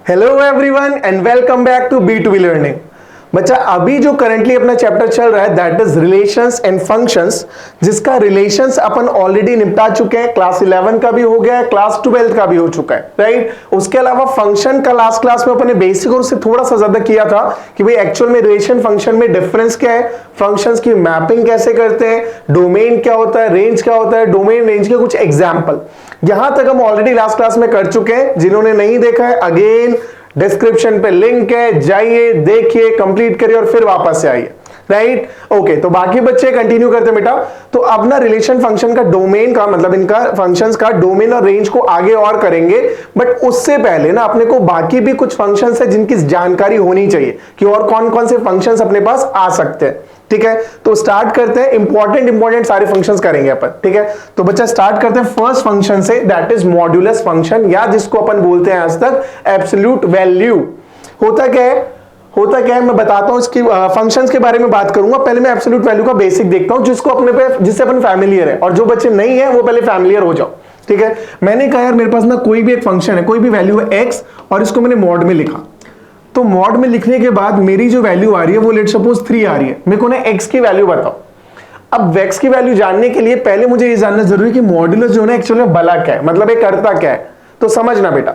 Hello everyone and welcome back to B2B learning. बच्चा अभी जो करंटली अपना चैप्टर चल रहा है that is relations and functions, जिसका रिलेशंस अपन ऑलरेडी निपटा चुके हैं। क्लास 11 का भी हो गया है, क्लास 12 का भी हो चुका है, राइट। उसके अलावा फंक्शन का लास्ट क्लास में अपन ने बेसिक और उससे थोड़ा सा ज्यादा किया था कि भाई एक्चुअल में रिलेशन फंक्शन में डिफरेंस क्या है, फंक्शंस की मैपिंग कैसे करते हैं, डोमेन क्या होता है, रेंज क्या होता है, डोमेन रेंज के कुछ एग्जाम्पल यहां तक हम ऑलरेडी लास्ट क्लास में कर चुके हैं। जिन्होंने नहीं देखा है अगेन डिस्क्रिप्शन पे लिंक है, जाइए देखिए, कंप्लीट करिए और फिर वापस से आइए, राइट। ओके, तो बाकी बच्चे कंटिन्यू करते बेटा। तो अब ना रिलेशन फंक्शन का डोमेन का मतलब इनका फंक्शंस का डोमेन और रेंज को आगे और करेंगे, बट उससे पहले ना अपने को बाकी भी कुछ फंक्शंस है जिनकी जानकारी होनी चाहिए कि और कौन कौन से फंक्शंस अपने पास आ सकते हैं, ठीक है। तो स्टार्ट करते हैं, इंपॉर्टेंट सारे फंक्शंस करेंगे अपन, ठीक है। तो बच्चा स्टार्ट करते हैं फर्स्ट फंक्शन से, दैट इज मॉड्यूलस फंक्शन, या जिसको अपन बोलते हैं आज तक एब्सोल्यूट वैल्यू। होता क्या है मैं बताता हूं, इसकी फंक्शंस के बारे में बात करूंगा। पहले मैं एब्सोल्यूट वैल्यू का बेसिक देखता हूं जिसको अपने पे जिससे अपन फैमिलियर है, और जो बच्चे नहीं है वो पहले फैमिलियर हो जाओ, ठीक है। मैंने कहा यार मेरे पास ना कोई भी एक फंक्शन है, कोई भी वैल्यू है x, और इसको मैंने मॉड में लिखा। तो मॉड में लिखने के बाद मेरी जो वैल्यू आ रही है वो लेट सपोज 3 आ रही है, मेरे को ना x की वैल्यू बताओ। अब x की वैल्यू जानने के लिए पहले मुझे ये जानना जरूरी है कि मॉड्यूलस जो है एक्चुअली में भला क्या है, मतलब ये करता क्या है। तो समझना बेटा,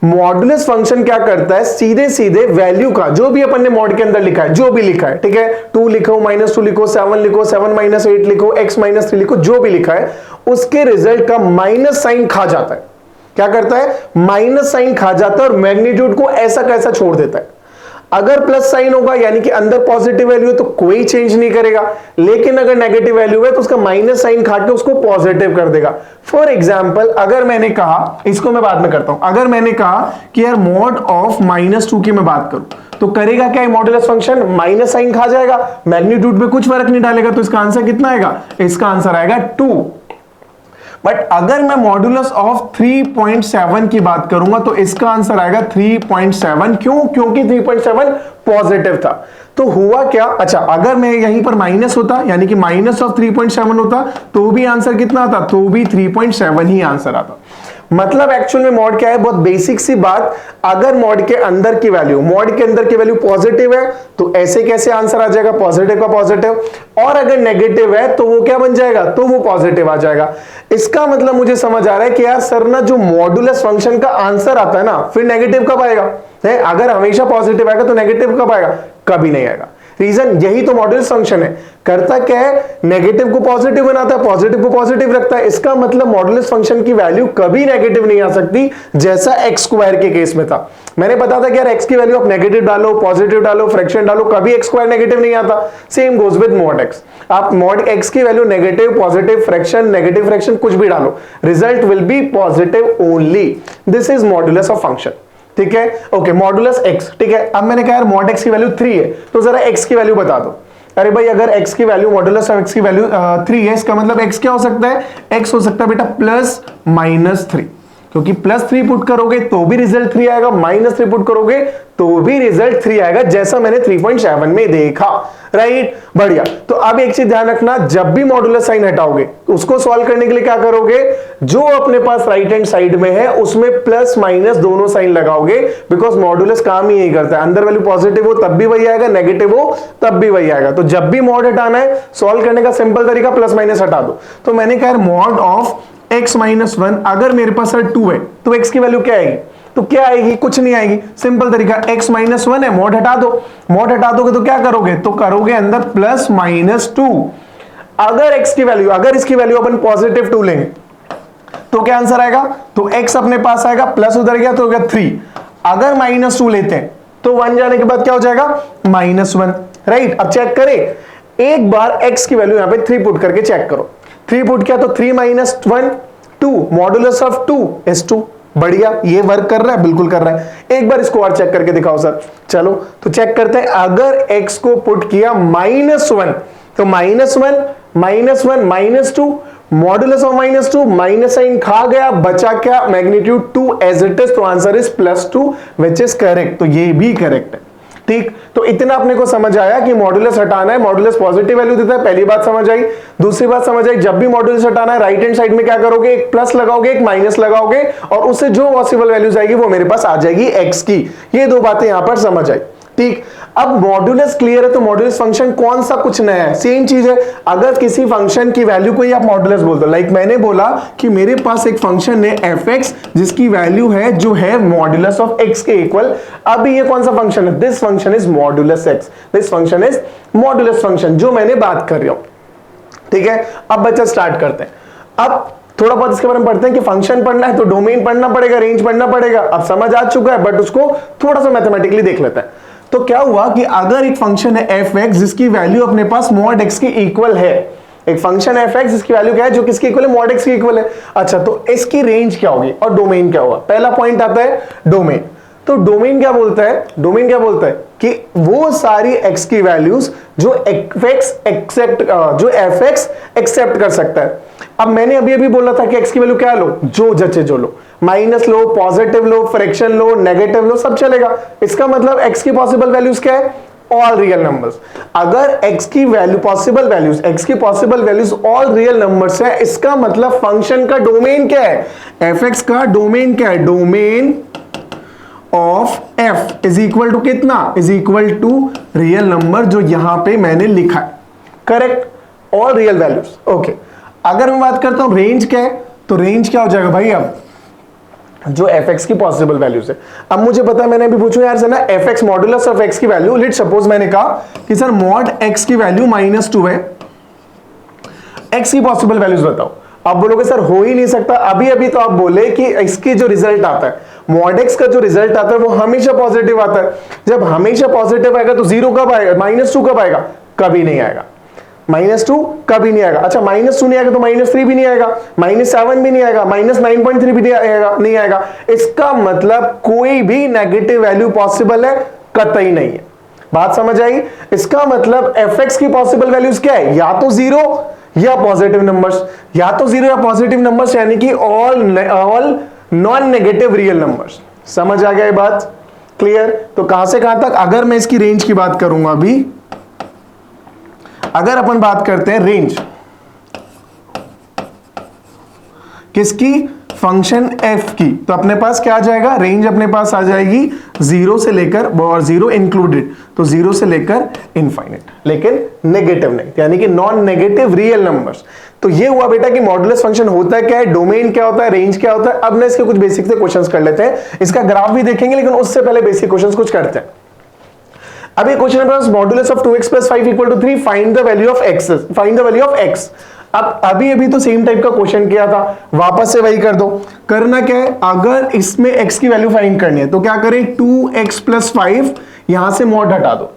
मॉड्यूलस फंक्शन क्या करता है, सीधे सीधे वैल्यू का जो भी अपन ने मॉड के अंदर लिखा है, जो भी लिखा है, ठीक है, 2 लिखो, -2 लिखो, 7 लिखो, 7 - 8 लिखो, x - 3 लिखो, जो भी लिखा है उसके रिजल्ट का माइनस साइन खा जाता है। क्या करता है, माइनस साइन खा जाता है और मैग्नीट्यूड को ऐसा कैसा छोड़ देता है। अगर प्लस साइन होगा यानी कि अंदर पॉजिटिव वैल्यू है तो कोई चेंज नहीं करेगा, लेकिन अगर नेगेटिव वैल्यू है तो उसका माइनस साइन खा के उसको पॉजिटिव कर देगा। फॉर एग्जांपल अगर मैंने कहा, इसको मैं बाद में करता हूं, अगर मैंने कहा कि यार मॉड ऑफ -2 की मैं बात करूं तो करेगा क्या मॉड्यूलस फंक्शन, माइनस साइन खा जाएगा, मैग्नीट्यूड पे कुछ फर्क नहीं डालेगा। तो इसका आंसर कितना आएगा, इसका आंसर आएगा 2। बट अगर मैं मॉड्यूलस ऑफ 3.7 की बात करूंगा तो इसका आंसर आएगा 3.7। क्यों, क्योंकि 3.7 पॉजिटिव था। तो हुआ क्या, अच्छा अगर मैं यहीं पर माइनस होता यानी कि माइनस ऑफ 3.7 होता तो भी आंसर कितना आता, तो भी 3.7 ही आंसर आता। मतलब एक्चुअल में मॉड क्या है, बहुत बेसिक सी बात, अगर मॉड के अंदर की वैल्यू पॉजिटिव है तो ऐसे कैसे आंसर आ जाएगा, पॉजिटिव का पॉजिटिव, और अगर नेगेटिव है तो वो क्या बन जाएगा, तो वो पॉजिटिव आ जाएगा। इसका मतलब मुझे समझ आ रहा है कि यार सर ना जो मॉड्यूलस फंक्शन का आंसर आता है ना फिर नेगेटिव कब आएगा, अगर हमेशा पॉजिटिव आएगा तो नेगेटिव कब आएगा, कभी नहीं आएगा। रीजन यही तो मॉड्यूलस फंक्शन है, करता क्या है, नेगेटिव को पॉजिटिव बनाता है, पॉजिटिव को पॉजिटिव रखता है। इसका मतलब मॉड्यूलस फंक्शन की वैल्यू कभी नेगेटिव नहीं आ सकती, जैसा एक्स स्क्वायर के केस में था। मैंने बताया था कि यार एक्स की वैल्यू आप नेगेटिव डालो, पॉजिटिव डालो, फ्रैक्शन डालो, कभी एक्स स्क्वायर नेगेटिव नहीं आता। Same goes with mod x, आप मॉड एक्स की value negative, positive, fraction, negative fraction कुछ भी डालो, result will be positive only. This is modulus of function, ठीक है। ओके, मॉड्यूलस एक्स, ठीक है। अब मैंने कहा यार मॉड एक्स की वैल्यू 3 है तो जरा एक्स की वैल्यू बता दो। अरे भाई अगर x की वैल्यू मॉड्यूलस ऑफ x की वैल्यू 3 है, इसका मतलब x क्या हो सकता है, x हो सकता है बेटा +-3, क्योंकि +3 पुट करोगे तो भी रिजल्ट 3 आएगा, -3 पुट करोगे तो भी रिजल्ट 3 आएगा, जैसा मैंने 3.7 में देखा, राइट। बढ़िया। तो अब एक चीज ध्यान रखना, जब भी मॉड्यूलस साइन हटाओगे उसको सॉल्व करने के लिए क्या करोगे, जो अपने पास राइट हैंड साइड में है उसमें प्लस माइनस दोनों साइन लगाओगे, बिकॉज मॉड्यूलस काम ही यही करता है, अंदर वैल्यू पॉजिटिव हो तब भी वही आएगा, नेगेटिव हो तब भी वही आएगा। तो जब भी मॉड हटाना है सॉल्व करने का सिंपल तरीका प्लस माइनस हटा दो। तो मैंने कहा मॉड ऑफ x - 1, अगर मेरे पास 2 है तो x की वैल्यू क्या आएगी, तो क्या आएगी, कुछ नहीं आएगी। सिंपल तरीका, x - 1 है, मॉड हटा दो, मॉड हटा दोगे तो क्या करोगे, तो करोगे अंदर +-2। अगर x की वैल्यू, अगर इसकी वैल्यू अपन पॉजिटिव 2 लेंगे तो क्या आंसर आएगा, तो x अपने पास आएगा, प्लस उधर गया तो हो गया 3। अगर -2 लेते हैं तो 1 जाने के बाद क्या हो जाएगा, -1, राइट। अब चेक करें, एक बार x की वैल्यू यहां पे 3 पुट करके चेक करो। 3 पुट किया तो 3 - 1 2, मॉड्यूलस ऑफ 2 is 2। बढ़िया, ये वर्क कर रहा है, बिल्कुल कर रहा है। एक बार इसको और चेक करके दिखाओ सर। चलो तो चेक करते हैं, अगर x को पुट किया -1 तो -1 -2, मॉड्यूलस ऑफ -2, माइनस साइन खा गया, बचा क्या, मैग्नीट्यूड 2 एज इट इज, तो answer is +2 which is correct. तो ये भी करेक्ट है, ठीक, तो इतना अपने को समझ आया कि मॉड्यूलस हटाना है, मॉड्यूलस पॉजिटिव वैल्यू देता है, पहली बात समझ आई। दूसरी बात समझ आई, जब भी मॉड्यूलस हटाना है राइट हैंड साइड में क्या करोगे, एक प्लस लगाओगे एक माइनस लगाओगे और उससे जो पॉसिबल वैल्यूज आएगी वो मेरे पास आ जाएगी एक्स की। ये दो बातें यहां पर समझ आई। ठीक, अब मॉड्यूलस क्लियर है तो मॉड्यूलस फंक्शन कौन सा कुछ नया है, सेम चीज है। अगर किसी फंक्शन की वैल्यू को ही आप मॉड्यूलस बोल दो, लाइक मैंने बोला कि मेरे पास एक फंक्शन है fx जिसकी वैल्यू है जो है मॉड्यूलस ऑफ x के इक्वल। अब ये कौन सा फंक्शन है, this function is modulus x, this function is modulus function जो मैंने बात कर रहा हूं। ठीक है, अब बच्चा स्टार्ट करते हैं। अब थोड़ा बहुत इसके बारे में पढ़ते हैं कि फंक्शन पढ़ना है तो डोमेन पढ़ना पड़ेगा, रेंज पढ़ना पड़ेगा। अब समझ आ चुका है, बट उसको थोड़ा सा मैथमेटिकली देख लेते हैं। तो क्या हुआ कि अगर एक फंक्शन है fx जिसकी वैल्यू अपने पास मॉड x के इक्वल है, एक फंक्शन fx जिसकी वैल्यू क्या है, जो किसके इक्वल है, मॉड x के इक्वल है। अच्छा, तो इसकी रेंज क्या होगी और डोमेन क्या होगा। पहला पॉइंट आता है डोमेन। तो डोमेन क्या बोलता है, डोमेन क्या बोलता है कि वो सारी x की वैल्यूज जो fx एक्सेप्ट कर सकता है। अब मैंने अभी अभी बोला था कि x की वैल्यू क्या लो, जो जचे जो लो, माइनस लो, पॉजिटिव लो, फ्रैक्शन लो, नेगेटिव लो, सब चलेगा। इसका मतलब x की पॉसिबल वैल्यूज क्या है, ऑल रियल नंबर्स। अगर x की वैल्यू पॉसिबल वैल्यूज, x की possible values all real numbers है, इसका मतलब फंक्शन का डोमेन क्या है, fx का डोमेन क्या है, domain of f is equal to कितना, is equal to real number जो यहां पे मैंने लिखा है, correct, all real values. Okay, अगर मैं बात करता हूं रेंज क्या है, तो रेंज क्या हो जाएगा भाई, अब जो fx की पॉसिबल वैल्यूज है। अब मुझे पता है, मैंने अभी पूछा यार से ना fx मॉड्यूलस ऑफ x की वैल्यू, लेट सपोज मैंने कहा कि सर मॉड x की वैल्यू -2 है, x की पॉसिबल वैल्यूज बताओ। आप बोलोगे सर हो ही नहीं सकता, अभी अभी तो आप बोले कि इसकी जो रिजल्ट आता है, मॉड x का जो रिजल्ट आता है वो हमेशा पॉजिटिव आता है। जब हमेशा पॉजिटिव आएगा तो जीरो कब आएगा, -2 कब आएगा, कभी नहीं आएगा। -2 कभी नहीं आएगा। अच्छा, -2 नहीं आएगा तो -3 भी नहीं आएगा, -7 भी नहीं आएगा, -9.3 भी नहीं आएगा। इसका मतलब कोई भी नेगेटिव वैल्यू पॉसिबल है, कतई नहीं है। बात समझ आई। इसका मतलब fx की पॉसिबल वैल्यूज क्या है, या तो जीरो या पॉजिटिव नंबर्स, या तो जीरो या पॉजिटिव नंबर्स, यानी कि all non negative real numbers. समझ आ गया ये बात, क्लियर। तो कहां से कहां तक, अगर मैं इसकी रेंज की बात करूंगा, अभी अगर अपन बात करते हैं रेंज किसकी, फंक्शन f की, तो अपने पास क्या आ जाएगा, रेंज अपने पास आ जाएगी 0 से लेकर, और 0 इंक्लूडेड, तो 0 से लेकर इनफाइनाइट, लेकिन नेगेटिव नहीं, यानी कि नॉन नेगेटिव रियल नंबर्स। तो ये हुआ बेटा कि मॉडुलस फंक्शन होता है क्या है, डोमेन क्या होता है, रेंज क्या होता है। अब ना इसके कुछ बेसिक से क्वेश्चंस कर लेते हैं, इसका ग्राफ भी देखेंगे, लेकिन उससे पहले बेसिक क्वेश्चंस कुछ करते हैं। अभी question number modulus of 2x + 5 = 3, find the value of x, find the value of x। अब अभी तो सेम टाइप का क्वेश्चन किया था, वापस से वही कर दो। करना क्या है, अगर इसमें x की वैल्यू फाइंड करनी है तो क्या करें, 2x + 5 यहां से मॉड हटा दो।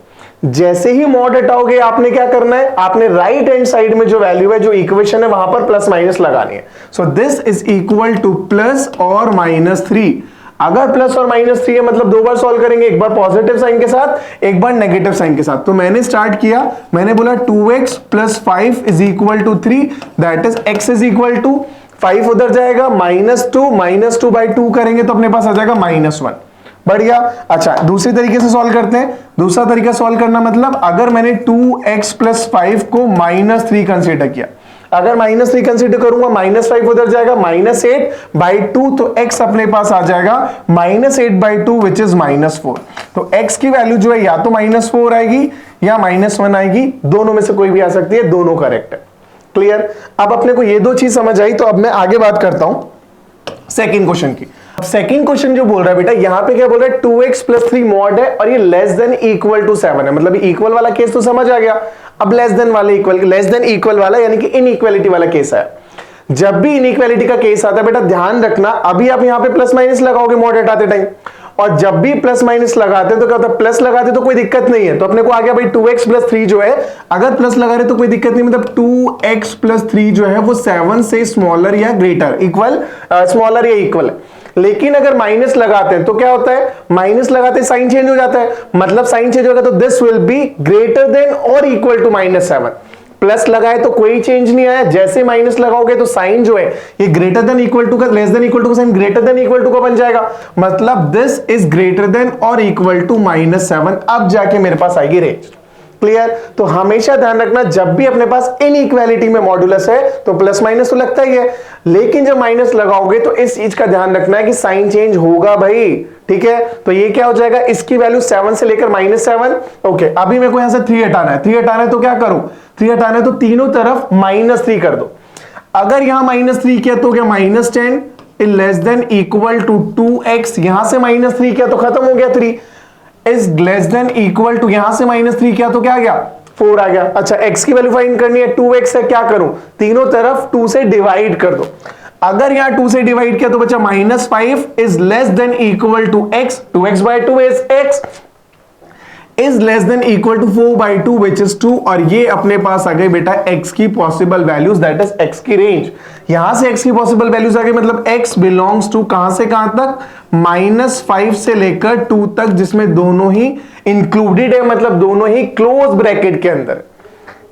जैसे ही मॉड हटाओगे आपने क्या करना है, आपने राइट हैंड साइड में जो वैल्यू है, जो इक्वेशन है, वहां पर प्लस माइनस लगानी है। So this is equal two plus और -3। अगर प्लस और -3 है मतलब दो बार सॉल्व करेंगे, एक बार पॉजिटिव साइन के साथ, एक बार नेगेटिव साइन के साथ। तो मैंने स्टार्ट किया, मैंने बोला 2x + 5 = 3, दैट इज x = 5 उधर जाएगा, -2 करेंगे तो अपने पास आ जाएगा -1। बढ़िया। अच्छा, दूसरी तरीके से सॉल्व करते हैं। दूसरा तरीका सॉल्व करना मतलब अगर मैंने 2x + 5 को -3 कंसीडर किया, अगर -3 कंसीडर करूंगा, -5 उधर जाएगा, -8/2, तो x अपने पास आ जाएगा -8/2 विच इज -4। तो x की वैल्यू जो है या तो -4 आएगी या -1 आएगी, दोनों में से कोई भी आ सकती है, दोनों करेक्ट है। क्लियर। अब अपने को ये दो चीज समझ आई, तो अब मैं आगे बात करता हूं सेकंड क्वेश्चन की। सेकंड क्वेश्चन जो बोल रहा है बेटा, यहां पे क्या बोल रहा है, 2x + 3 मॉड है और ये <= 7 है, मतलब इक्वल वाला केस तो समझ आ गया। अब लेस देन इक्वल वाला यानी कि इनइक्वालिटी वाला केस है। जब भी इनइक्वालिटी का केस आता है बेटा, ध्यान रखना, अभी आप यहां पे प्लस माइनस लगाओगे मॉड हटाते टाइम, और जब भी प्लस माइनस लगाते हैं तो क्या होता है, प्लस लगाते तो कोई दिक्कत नहीं है, तो अपने को आ गया भाई 2x + 3 जो है, अगर प्लस लगा रहे तो कोई दिक्कत नहीं, मतलब 2x + 3 जो है वो 7 से स्मॉलर या ग्रेटर, स्मॉलर या इक्वल है। लेकिन अगर माइनस लगाते हैं तो क्या होता है, माइनस लगाते साइन चेंज हो जाता है, मतलब साइन चेंज होगा तो this will be greater than और इक्वल टू -7। प्लस लगाए तो कोई चेंज नहीं आया, जैसे माइनस लगाओगे तो साइन जो है ये ग्रेटर देन इक्वल टू का, लेस देन इक्वल टू का sign greater than equal to का बन जाएगा, मतलब दिस इज ग्रेटर देन और इक्वल टू -7, अब जाके मेरे पास आएगी रेंज। क्लियर? तो हमेशा ध्यान रखना जब भी अपने पास इनइक्वालिटी में मॉड्यूलस है तो प्लस माइनस तो लगता ही है, लेकिन जब माइनस लगाओगे तो इस चीज का ध्यान रखना है कि साइन चेंज होगा भाई। ठीक है, तो ये क्या हो जाएगा, इसकी वैल्यू 7 से लेकर -7। ओके, अभी मेरे को यहां से 3 हटाना है, 3 हटाना है तो क्या करूं, 3 हटाना है तो तीनों तरफ -3 कर दो। अगर यहां -3 किया तो क्या -10 is less than equal to 2x, यहां से -3 किया तो खत्म हो गया, 3 is less than equal to, यहां से -3 किया तो क्या आ गया, 4 आ गया। अच्छा, x की वैल्यू फाइंड करनी है, 2x है, क्या करूं, तीनों तरफ 2 से डिवाइड कर दो। अगर यहां 2 से डिवाइड किया तो बचा -5 is less than equal to x, 2x by 2 is x is less than equal to 4/2 which is 2, और ये अपने पास आ गई बेटा x की possible values, that is x की रेंज। यहां से x की पॉसिबल वैल्यूज आ गई, मतलब x बिलोंग्स टू कहां से कहां तक, -5 से लेकर 2 तक, जिसमें दोनों ही इंक्लूडेड है, मतलब दोनों ही क्लोज ब्रैकेट के अंदर।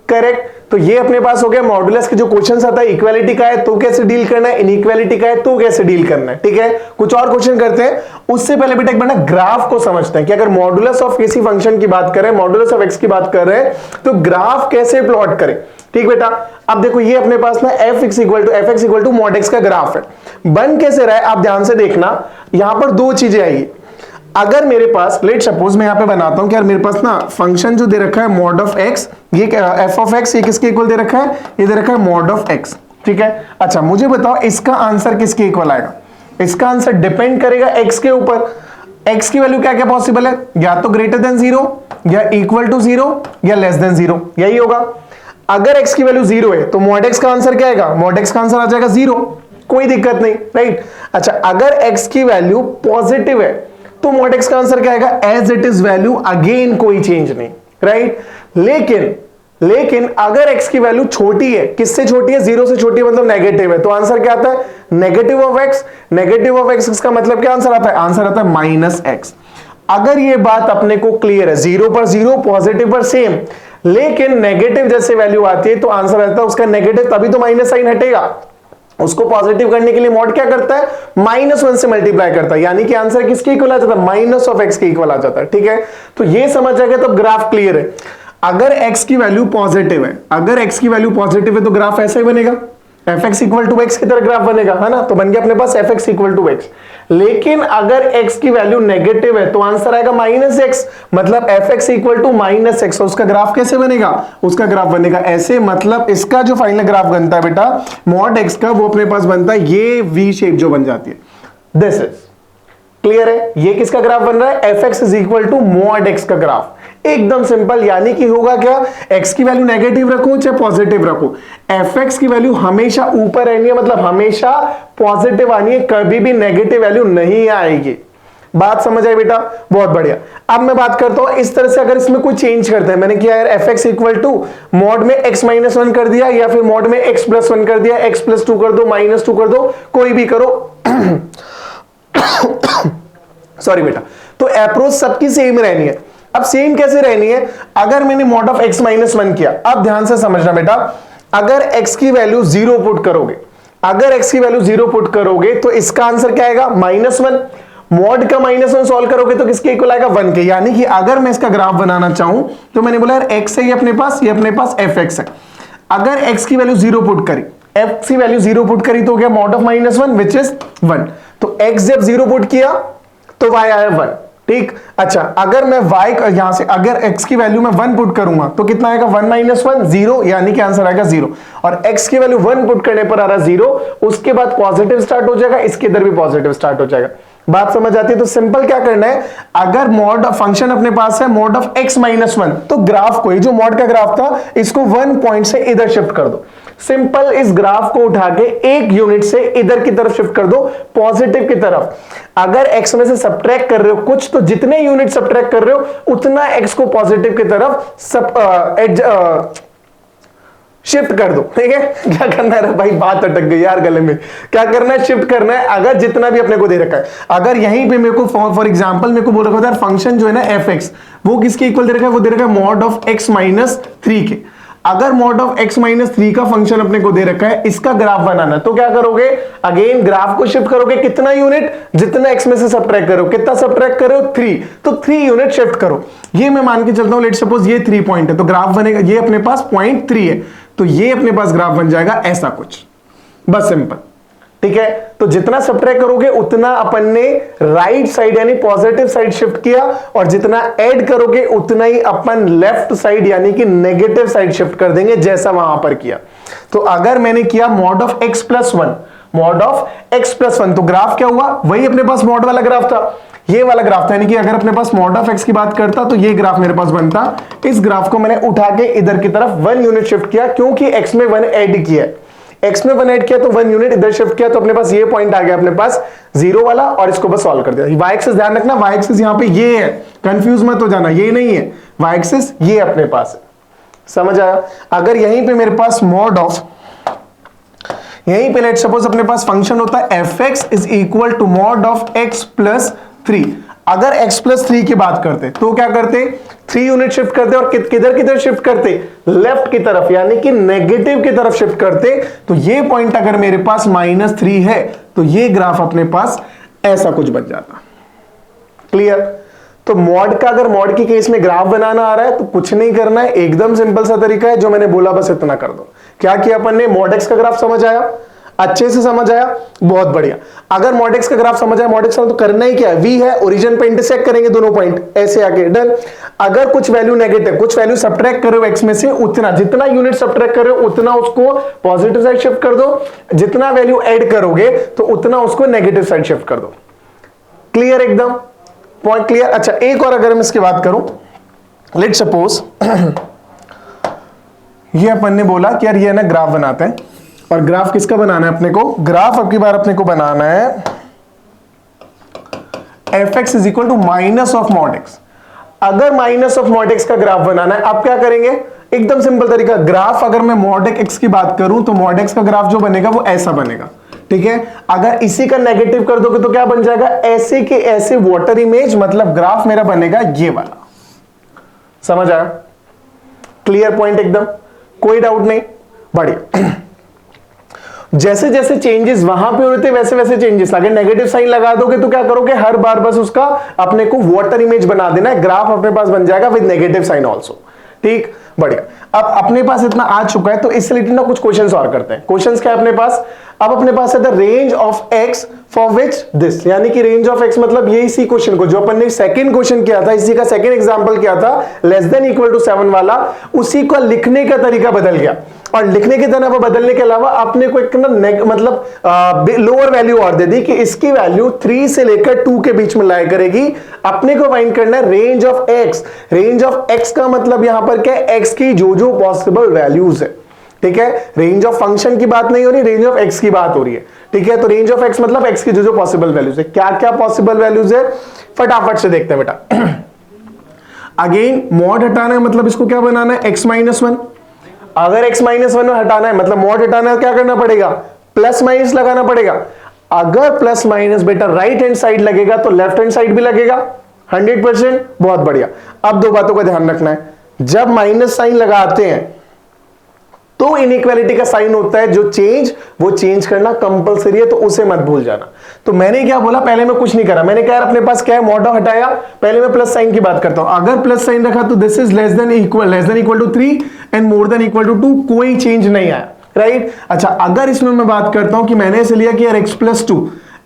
करेक्ट? तो ये अपने पास हो गया मॉडुलस के जो क्वेश्चन आता है, इक्वालिटी का है तो कैसे डील करना है, इनइक्वालिटी का है तो कैसे डील करना है। ठीक है, कुछ और क्वेश्चन करते हैं, उससे पहले बेटा एक बार ना ग्राफ को समझते हैं कि अगर मॉडुलस ऑफ किसी फंक्शन की बात करें, मॉडुलस ऑफ x की बात कर रहे हैं, तो ग्राफ कैसे प्लॉट करें। ठीक बेटा, अब देखो ये अपने पास ना fx equal to mod x का ग्राफ है, बन कैसे रहा है आप ध्यान से देखना, यहां पर दो चीजें आएगी। अगर मेरे पास लेट सपोज मैं यहां पे बनाता हूं कि यार मेरे पास ना फंक्शन जो दे रखा है mod ऑफ x, ये f ऑफ x, ये किसके इक्वल दे रखा है, ये दे रखा है mod ऑफ x। ठीक है, अच्छा मुझे बताओ इसका आंसर किसके इक्वल आएगा, इसका आंसर डिपेंड करेगा x के ऊपर। x की वैल्यू क्या क्या पॉसिबल है, या तो ग्रेटर देन 0 या इक्वल टू 0 या लेस देन 0, यही होगा। अगर x की वैल्यू 0 है तो mod x का आंसर क्या आएगा, mod x का आंसर आ जाएगा 0, कोई दिक्कत नहीं, राइट। अच्छा, अगर x की वैल्यू पॉजिटिव है तो mod x का आंसर क्या आएगा, as it is value, again कोई चेंज नहीं, राइट। लेकिन अगर x की वैल्यू छोटी है, किससे छोटी है, 0 से छोटी है, मतलब नेगेटिव है, तो आंसर क्या आता है, negative of x। Negative of x का मतलब क्या आंसर आता है, आंसर आता है -x। अगर ये बात अपने को क्लियर है, 0 पर 0, पॉजिटिव पर सेम, लेकिन नेगेटिव जैसे वैल्यू आती है तो आंसर आता है उसका नेगेटिव, तभी तो माइनस साइन हटेगा। उसको पॉजिटिव करने के लिए मॉड क्या करता है, -1 से मल्टीप्लाई करता है, यानी कि आंसर किसके इक्वल आ जाता है, माइनस ऑफ x के इक्वल आ जाता है। ठीक है, तो ये समझ जाएगा तो ग्राफ क्लियर है। अगर x की वैल्यू पॉजिटिव है, अगर x की वैल्यू पॉजिटिव है तो ग्राफ ऐसा ही बनेगा, fx इक्वल टू x की तरह ग्राफ बनेगा, है ना, तो बन गया अपने पास fx इक्वल टू x। लेकिन अगर x की वैल्यू नेगेटिव है तो आंसर आएगा -x, मतलब fx इक्वल टू -x। उसका ग्राफ कैसे बनेगा, उसका ग्राफ बनेगा ऐसे, मतलब इसका जो फाइनल ग्राफ बनता है बेटा mod x का, वो अपने पास बनता है ये वी शेप जो बन जाती है, दिस इज क्लियर है। ये किसका ग्राफ बन रहा है, fx is equal to mod x का ग्राफ, एकदम सिंपल। यानी कि होगा क्या, x की वैल्यू नेगेटिव रखो चाहे पॉजिटिव रखो, fx की वैल्यू हमेशा ऊपर रहनी है, मतलब हमेशा पॉजिटिव आनी है, कभी भी नेगेटिव वैल्यू नहीं आएगी। बात समझ आई बेटा, बहुत बढ़िया। अब मैं बात करता हूं इस तरह से, अगर इसमें कोई चेंज करते हैं, मैंने किया यार fx इक्वल टू मॉड में x-1 कर दिया, या फिर मॉड में x+1 कर दिया, x+2 कर दो, -2 कर दो, कोई भी करो सॉरी बेटा, तो अप्रोच सबकी सेम रहनी है। अब सेम कैसे रहनी है, अगर मैंने mod ऑफ x-1 किया, अब ध्यान से समझना बेटा, अगर x की वैल्यू 0 पुट करोगे, अगर x की वैल्यू 0 पुट करोगे तो इसका आंसर क्या आएगा, -1। mod का -1 सॉल्व करोगे तो किसके इक्वल आएगा, 1 के। यानी कि अगर मैं इसका ग्राफ बनाना चाहूं तो मैंने बोला यार x है ये अपने पास fx है। अगर x की वैल्यू 0 पुट करी, x की वैल्यू 0 पुट करी तो क्या mod ऑफ -1 विच इज 1। तो x जब 0 पुट किया तो y आया 1, ठीक। अच्छा, अगर मैं y यहां से अगर x की वैल्यू में 1 पुट करूंगा तो कितना आएगा, 1 - 1 0, यानी कि आंसर आएगा 0। और x की वैल्यू 1 पुट करने पर आ रहा 0, उसके बाद पॉजिटिव स्टार्ट हो जाएगा, इसके इधर भी पॉजिटिव स्टार्ट हो जाएगा। बात समझ आती है। तो सिंपल क्या करना है, अगर मॉड फंक्शन अपने पास है mod ऑफ x-1, तो ग्राफ को, ये जो मॉड का ग्राफ था, इसको 1 पॉइंट से इधर शिफ्ट कर दो। सिंपल, इस ग्राफ को उठा के 1 यूनिट से इधर की तरफ शिफ्ट कर दो, पॉजिटिव की तरफ। अगर x में से सब्ट्रैक्ट कर रहे हो कुछ, तो जितने यूनिट सब्ट्रैक्ट कर रहे हो उतना x को पॉजिटिव की तरफ शिफ्ट कर दो, ठीक है। क्या करना है भाई, बात अटक गई यार गले में, क्या करना है, शिफ्ट करना है। अगर जितना भी अपने को दे रखा है, अगर यहीं पे मेरे को फॉर एग्जांपल मेरे को बोल रखा था फंक्शन जो है ना fx, वो किसके इक्वल दे रखा है, वो दे रखा है mod ऑफ x-3 के। अगर मॉड ऑफ x माइनस 3 का फंक्शन अपने को दे रखा है, इसका ग्राफ बनाना, तो क्या करोगे, अगेन ग्राफ को शिफ्ट करोगे कितना यूनिट, जितना x में से सब्ट्रैक्ट करो, कितना सब्ट्रैक्ट करो 3, तो 3 यूनिट शिफ्ट करो। ये मैं मान के चलता हूं, लेट सपोज ये 3 पॉइंट है, तो ग्राफ बनेगा, ये अपने पास पॉइंट 3 है, तो ये अपने पास ग्राफ बन जाएगा ऐसा कुछ, बस सिंपल। ठीक है, तो जितना सब्ट्रैक्ट करोगे उतना अपन ने राइट साइड यानी पॉजिटिव साइड शिफ्ट किया, और जितना ऐड करोगे उतना ही अपन लेफ्ट साइड यानी कि नेगेटिव साइड शिफ्ट कर देंगे, जैसा वहां पर किया। तो अगर मैंने किया mod of x plus 1, mod of x plus 1, तो ग्राफ क्या हुआ, वही अपने पास मॉड वाला ग्राफ था, ये वाला ग्राफ था, यानी कि अगर अपने पास मॉड ऑफ x की बात करता तो ये ग्राफ मेरे पास बनता। इस ग्राफ को मैंने उठा के इधर की तरफ 1 यूनिट शिफ्ट किया, क्योंकि x में 1 ऐड किया है, x में 1 ऐड किया तो 1 यूनिट इधर शिफ्ट किया, तो अपने पास ये पॉइंट आ गया अपने पास 0 वाला, और इसको बस सॉल्व कर दिया। y एक्सिस ध्यान रखना, y एक्सिस यहां पे ये है, कंफ्यूज मत हो जाना, ये नहीं है, y एक्सिस ये अपने पास है, समझ आया। अगर यहीं पे मेरे पास मॉड ऑफ, यहीं पे लेट सपोज अपने पास फंक्शन होता है fx is equal to mod of x plus 3, अगर x प्लस 3 की बात करते तो क्या करते, 3 यूनिट शिफ्ट करते, और किधर शिफ्ट करते, लेफ्ट की तरफ यानी कि नेगेटिव की तरफ शिफ्ट करते। तो ये पॉइंट अगर मेरे पास -3 है, तो ये ग्राफ अपने पास ऐसा कुछ बन जाता। क्लियर। तो मॉड का, अगर मॉड की केस में ग्राफ बनाना आ रहा है तो कुछ नहीं करना है, एकदम सिंपल सा तरीका है, जो मैंने बोला बस इतना कर दो। क्या किया अपन ने, मॉड एक्स का ग्राफ समझ आया, अच्छे से समझ आया, बहुत बढ़िया। अगर मॉड एक्स का ग्राफ समझ आया, मॉड एक्स का तो करना ही क्या है, v है, ओरिजिन पे इंटरसेक्ट करेंगे दोनों पॉइंट, ऐसे आके डन। अगर कुछ वैल्यू नेगेटिव, कुछ वैल्यू सब्ट्रैक्ट करो x में से, उतना जितना यूनिट सब्ट्रैक्ट करो उतना उसको पॉजिटिव साइड शिफ्ट कर दो, जितना वैल्यू ऐड करोगे तो उतना उसको नेगेटिव साइड शिफ्ट कर दो। क्लियर, एकदम पॉइंट क्लियर। अच्छा, एक और अगर मैं इसकी बात करूं, लेट सपोज ये अपन ने बोला कि यार ये ना ग्राफ बनाते हैं, और ग्राफ किसका बनाना है अपने को, ग्राफ अब की बार अपने को बनाना है fx is equal to minus of mod x. अगर माइनस ऑफ मॉड एक्स का ग्राफ बनाना है, आप क्या करेंगे, एकदम सिंपल तरीका, ग्राफ अगर मैं मॉड एक्स की बात करूं तो मॉड एक्स का ग्राफ जो बनेगा वो ऐसा बनेगा। ठीक है, अगर इसी का नेगेटिव कर दोगे तो क्या बन जाएगा, ऐसे के ऐसे वाटर इमेज, मतलब ग्राफ मेरा बनेगा ये वाला। समझ आया, क्लियर पॉइंट एकदम, कोई डाउट नहीं, बढ़िया। जैसे जैसे चेंजेस वहां पे होते वैसे वैसे चेंजेस, अगर नेगेटिव साइन लगा दोगे तो क्या करोगे, हर बार बस उसका अपने को वाटर इमेज बना देना है, ग्राफ अपने पास बन जाएगा विद नेगेटिव साइन ऑल्सो। ठीक, बढ़िया। अब अपने पास इतना आ चुका है, तो इससे रिलेटेड ना कुछ क्वेश्चंस और करते हैं। क्वेश्चंस क्या है अपने पास, अब अपने पास है the range of x for which this, यानी कि रेंज ऑफ एक्स मतलब ये इसी क्वेश्चन को जो अपन ने सेकंड क्वेश्चन किया था, इसी का सेकंड एग्जांपल किया था, लेस देन इक्वल टू 7 वाला, उसी को लिखने का तरीका बदल गया। और लिखने की तरह बदलने के अलावा आपने को एक मतलब लोअर वैल्यू और दे दी कि इसकी वैल्यू 3 से लेकर 2 के बीच में लाया करेगी। अपने को फाइंड करना है range of x. Range of x का मतलब यहां पर क्या है, एक्स की जो जो पॉसिबल वैल्यूज है। ठीक है, रेंज ऑफ फंक्शन की बात नहीं हो रही, रेंज ऑफ एक्स की बात हो रही है। ठीक है, तो रेंज ऑफ एक्स मतलब एक्स की जो जो पॉसिबल वैल्यूज है। क्या क्या पॉसिबल वैल्यूज है, फटाफट से देखते हैं बेटा। अगेन मॉड हटाना है, मतलब इसको क्या बनाना है, x माइनस 1। अगर x माइनस 1 हटाना है मतलब मॉड हटाना है, क्या करना पड़ेगा, प्लस माइनस लगाना पड़ेगा। अगर प्लस माइनस बेटा राइट हैंड साइड लगेगा तो लेफ्ट हैंड साइड भी लगेगा 100%। बहुत बढ़िया। अब दो बातों का ध्यान रखना है, जब माइनस साइन लगाते हैं तो इनइक्वालिटी का साइन होता है जो चेंज, वो चेंज करना कंपलसरी है, तो उसे मत भूल जाना। तो मैंने क्या बोला, पहले मैं कुछ नहीं करा, मैंने कहा अपने पास क्या है, मॉड हटाया, पहले मैं प्लस साइन की बात करता हूं। अगर प्लस साइन रखा तो this is less than equal to 3 and more than equal to 2, कोई चेंज नहीं आया, राइट। अच्छा, अगर इसमें मैं बात करता हूं कि मैंने इसे लिया कि यार x plus 2,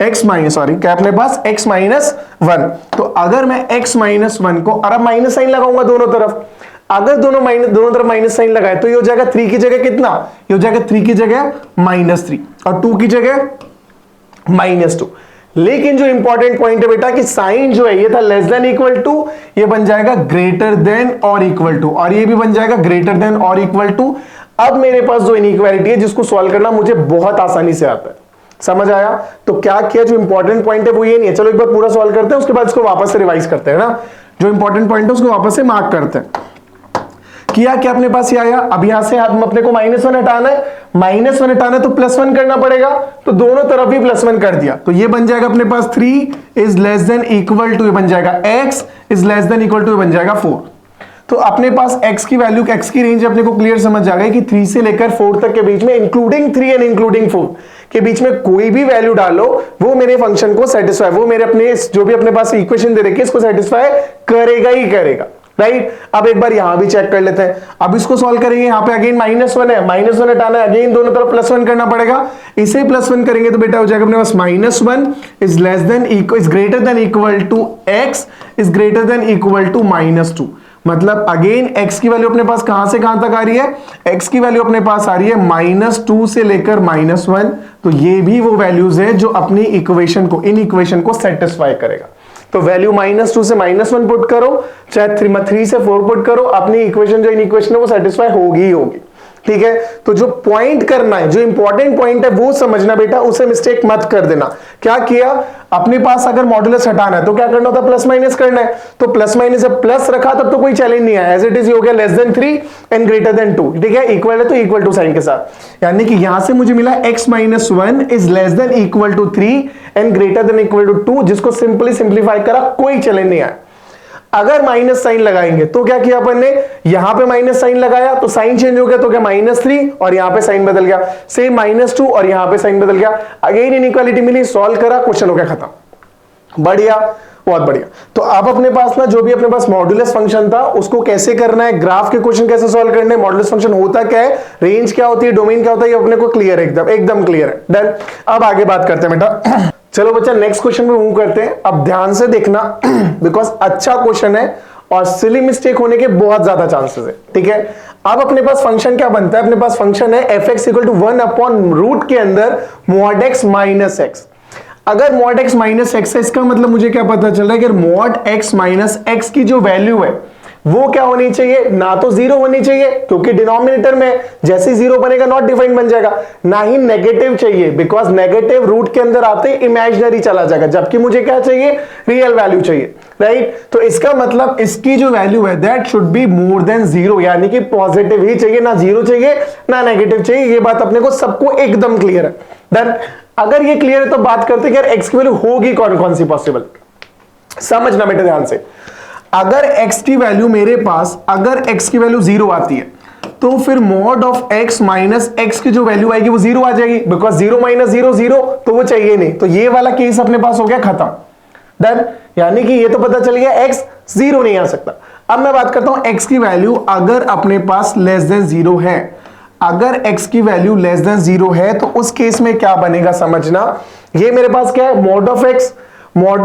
x minus, sorry क्या अपने पास x माइनस 1, तो अगर मैं x माइनस 1 को, और अब माइनस साइन लगाऊंगा दोनों तरफ, अगर दोनों तरफ माइनस साइन लगाए तो ये हो जाएगा 3 की जगह कितना, ये हो जाएगा 3 की जगह -3 और 2 की जगह -2। लेकिन जो इंपॉर्टेंट पॉइंट है बेटा कि साइन जो है ये था लेस देन इक्वल टू, ये बन जाएगा ग्रेटर देन और इक्वल टू, और ये भी बन जाएगा ग्रेटर देन और इक्वल टू। अब मेरे पास जो इनइक्वालिटी है जिसको सॉल्व करना मुझे बहुत आसानी से आता है। समझ आया। तो क्या किया, जो इंपॉर्टेंट पॉइंट है वो ये नहीं है, चलो एक बार पूरा सॉल्व करते हैं, उसके बाद इसको वापस से रिवाइज करते हैं ना। जो इंपॉर्टेंट पॉइंट है उसको वापस से मार्क करते हैं। किया क्या अपने पास ये आया, अब यहां से हम अपने को -1 हटाना है, -1 हटाना है तो +1 करना पड़ेगा, तो दोनों तरफ भी +1 कर दिया, तो ये बन जाएगा अपने पास 3 is less than equal to, ये बन जाएगा x is less than equal to, ये बन जाएगा 4। तो अपने पास x की वैल्यू, x की रेंज अपने को क्लियर समझ आ गई कि 3 से लेकर 4 तक के बीच में, इंक्लूडिंग 3 एंड इंक्लूडिंग 4 के बीच में कोई भी वैल्यू डालो वो मेरे फंक्शन को सेटिस्फाई, वो मेरे अपने जो भी अपने पास इक्वेशन दे रखी है इसको सेटिस्फाई करेगा ही करेगा, राइट। अब एक बार यहां भी चेक कर लेते हैं। अब इसको सॉल्व करेंगे, यहां पे अगेन -1 है, -1 हटाना है, अगेन दोनों तरफ +1 करना पड़ेगा। इसे +1 करेंगे तो बेटा हो जाएगा अपने पास -1 is less than is greater than equal to x is greater than equal to -2। मतलब अगेन x की वैल्यू अपने पास कहां से कहां तक आ रही है, x की वैल्यू अपने पास आ रही है -2 से लेकर -1। तो ये भी वो वैल्यूज है जो अपनी इक्वेशन को, इन इक्वेशन को सेटिस्फाई करेगा। तो वैल्यू -2 से -1 पुट करो, चाहे 3 से 4 पुट करो, अपनी इक्वेशन जो इन इक्वेशन है वो सेटिस्फाई होगी ही होगी, ठीक है। तो जो पॉइंट करना है, जो इंपॉर्टेंट पॉइंट है वो समझना बेटा, उसे मिस्टेक मत कर देना। क्या किया, अपने पास अगर मॉडुलस हटाना है तो क्या करना होता है, प्लस माइनस करना है। तो प्लस माइनस जब प्लस रखा तब तो कोई चैलेंज नहीं है, एज इट इज हो गया less than 3 and greater then 2, ठीक है। इक्वल है तो इक्वल टू साइन के साथ, यानी कि यहां से मुझे मिला x-1 is less than equal to 3 and greater than equal to 2, जिसको सिंपली सिंप्लीफाई करा, कोई चैलेंज नहीं आया। अगर माइनस साइन लगाएंगे तो क्या किया अपन ने, यहां पे माइनस साइन लगाया तो साइन चेंज हो गया, तो क्या -3 और यहां पे साइन बदल गया, सेम -2 और यहां पे साइन बदल गया, अगेन इनइक्वालिटी मिली, सॉल्व करा, क्वेश्चन हो गया खत्म। बढ़िया, बहुत बढ़िया। तो अब अपने पास ना जो भी अपने पास मॉडुलस फंक्शन था उसको कैसे करना है, ग्राफ के क्वेश्चन कैसे सॉल्व करने, मॉडुलस फंक्शन होता क्या है, रेंज क्या होती है, डोमेन क्या होता है, ये अपने को क्लियर है, एकदम क्लियर है। डन। अब आगे बात करते हैं बेटा। चलो बच्चा नेक्स्ट क्वेश्चन पे मूव करते हैं। अब ध्यान से देखना बिकॉज अच्छा क्वेश्चन है और सिली मिस्टेक होने के बहुत ज्यादा चांसेस है, ठीक है। अब अपने पास फंक्शन क्या बनता है, अपने पास फंक्शन है f(x = 1/रूट के अंदर mod x - x। अगर mod x - x है, इसका मतलब मुझे क्या पता चल रहा है कि mod x - x की जो वैल्यू है वो क्या होनी चाहिए, ना तो 0 होनी चाहिए क्योंकि डिनोमिनेटर में जैसे 0 बनेगा नॉट डिफाइंड बन जाएगा, ना ही नेगेटिव चाहिए बिकॉज नेगेटिव रूट के अंदर आते ही इमेजिनरी चला जाएगा, जबकि मुझे क्या चाहिए, रियल वैल्यू चाहिए, राइट। तो इसका मतलब इसकी जो वैल्यू है that should be more than 0, यानी कि पॉजिटिव ही चाहिए, ना 0 चाहिए ना नेगेटिव चाहिए। ये बात अपने को सबको एकदम क्लियर है। देन अगर ये क्लियर है तो बात करते हैं कि यार x की वैल्यू होगी कौन कौन सी पॉसिबल, समझना बेटे ध्यान से। अगर x की वैल्यू मेरे पास, अगर x की वैल्यू 0 आती है तो फिर mod of x minus x की जो वैल्यू आएगी वो 0 आ जाएगी, बिकॉज 0 - 0 0 तो वो चाहिए नहीं, तो ये वाला केस अपने पास हो गया खत्म। डन। यानी कि ये तो पता चल गया x 0 नहीं आ सकता। अब मैं बात करता हूं x की वैल्यू अगर अपने पास लेस देन 0 है, अगर x की वैल्यू लेस देन 0 है तो उस केस में क्या बनेगा समझना। ये मेरे पास क्या है, mod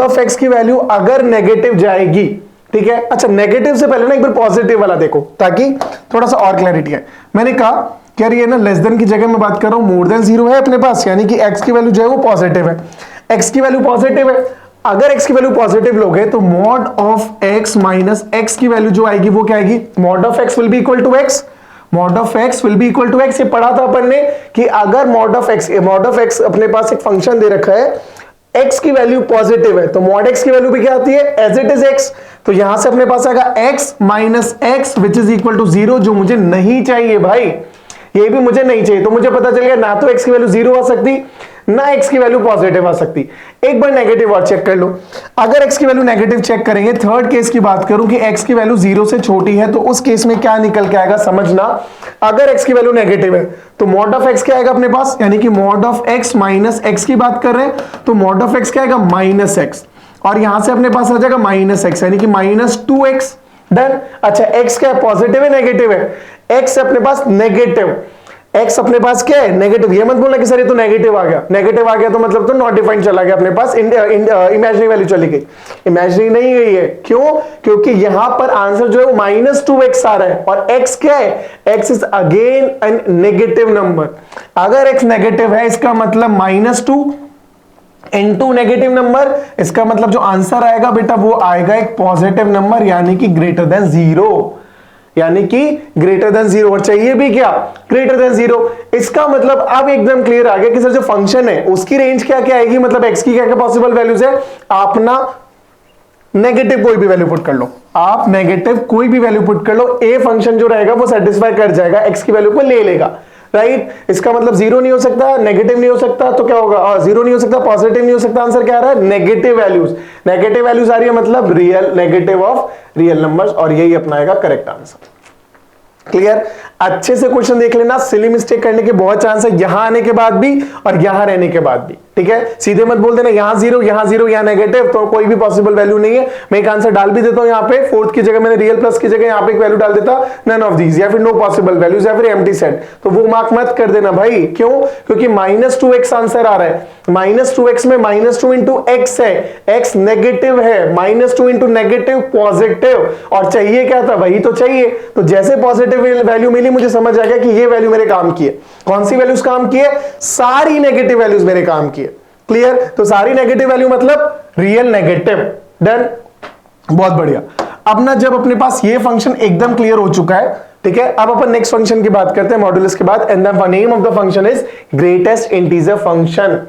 ऑफ x की वैल्यू अगर नेगेटिव जाएगी, ठीक है। अच्छा नेगेटिव से पहले ना एक बार पॉजिटिव वाला देखो ताकि थोड़ा सा और क्लैरिटी है। मैंने कहा कि यार ये ना लेस देन की जगह मैं बात कर रहा हूं मोर देन 0 है अपने पास, यानी कि x की वैल्यू जो है वो पॉजिटिव है, x की वैल्यू पॉजिटिव है। अगर x की वैल्यू पॉजिटिव लोगे तो mod of x minus x की वैल्यू जो आएगी वो क्या आएगी, mod of x will be equal to x, mod of x will be equal to x। ये पढ़ा था अपन ने कि अगर mod ऑफ x अपने पास एक फंक्शन दे रखा है, x की वैल्यू पॉजिटिव है तो mod x की वैल्यू भी क्या आती है, एज इट इज x। तो यहां से अपने पास आएगा x minus x which is equal to 0, जो मुझे नहीं चाहिए भाई, ये भी मुझे नहीं चाहिए। तो मुझे पता चल गया ना तो x की वैल्यू 0 आ सकती ना x की वैल्यू पॉजिटिव आ सकती। एक बार नेगेटिव और चेक कर लो। अगर x की वैल्यू नेगेटिव चेक करेंगे, थर्ड केस की बात करूं कि x की वैल्यू 0 से छोटी है, तो उस केस में क्या निकल के आएगा समझना। अगर x की वैल्यू नेगेटिव है तो mod ऑफ x क्या आएगा अपने पास, यानी कि mod of x minus x की बात कर रहे हैं तो mod ऑफ x क्या आएगा, -x, और यहां से अपने पास आ जाएगा -x यानी कि -2x। डन। अच्छा x क्या है, पॉजिटिव है नेगेटिव है, x अपने पास नेगेटिव, x अपने पास क्या है, नेगेटिव। ये मत बोलना कि सर ये तो नेगेटिव आ गया, नेगेटिव आ गया तो मतलब तो नॉट डिफाइंड चला गया अपने पास, इमेजिनरी वैल्यू चली गई। इमेजिनरी नहीं गई है, क्यों, क्योंकि यहां पर आंसर जो है वो -2x आ रहा है और x क्या है, x is again an negative number. अगर x नेगेटिव है इसका मतलब -2 इनटू नेगेटिव नंबर, इसका मतलब जो आंसर आएगा बेटा वो आएगा एक पॉजिटिव नंबर, यानी कि ग्रेटर देन 0, यानी कि ग्रेटर देन 0। और चाहिए भी क्या, ग्रेटर देन 0। इसका मतलब अब एकदम क्लियर आ गया कि सर जो फंक्शन है उसकी रेंज क्या क्या आएगी, मतलब x की क्या क्या पॉसिबल वैल्यूज है। आप ना नेगेटिव कोई भी वैल्यू पुट कर लो, आप नेगेटिव कोई भी वैल्यू पुट कर लो, ए फंक्शन जो रहेगा वो सेटिस्फाई कर जाएगा, x की वैल्यू को ले लेगा, राइट। इसका मतलब जीरो नहीं हो सकता, नेगेटिव नहीं हो सकता, तो क्या होगा, जीरो नहीं हो सकता, पॉजिटिव नहीं हो सकता, आंसर क्या आ रहा है, नेगेटिव वैल्यूज। नेगेटिव वैल्यूज आ रही है मतलब real, negative of real numbers, और यही अपना आएगा करेक्ट आंसर। क्लियर। अच्छे से क्वेश्चन देख लेना, सिली मिस्टेक करने के बहुत चांस है यहां आने के बाद भी और यहां रहने के बाद भी, ठीक है। सीधे मत बोल देना यहां जीरो यहां नेगेटिव, तो कोई भी पॉसिबल वैल्यू नहीं है। मैं एक आंसर डाल भी देता हूं, यहां पे फोर्थ की जगह मैंने रियल प्लस की जगह यहां पे एक वैल्यू डाल देता, नन ऑफ दीज, या फिर नो पॉसिबल वैल्यूज, या फिर एम्प्टी सेट, तो वो मार्क मत कर देना भाई। क्यों? क्योंकि -2x आंसर आ रहा है। -2x में -2 इंटू एक्स है, x नेगेटिव है, -2 इंटू नेगेटिव पॉजिटिव, और चाहिए क्या था, वही तो चाहिए। तो जैसे पॉजिटिव वैल्यू मिली, मुझे समझ आ गया कि ये वैल्यू मेरे काम की है। कौन सी वैल्यूज काम की है, सारी नेगेटिव वैल्यूज मेरे काम की है। क्लियर। तो सारी नेगेटिव वैल्यू मतलब रियल नेगेटिव। डन, बहुत बढ़िया। अब ना जब अपने पास ये फंक्शन एकदम क्लियर हो चुका है, ठीक है, अब अपन नेक्स्ट फंक्शन की बात करते हैं मॉड्यूलस के बाद, and the name of the function is greatest integer function.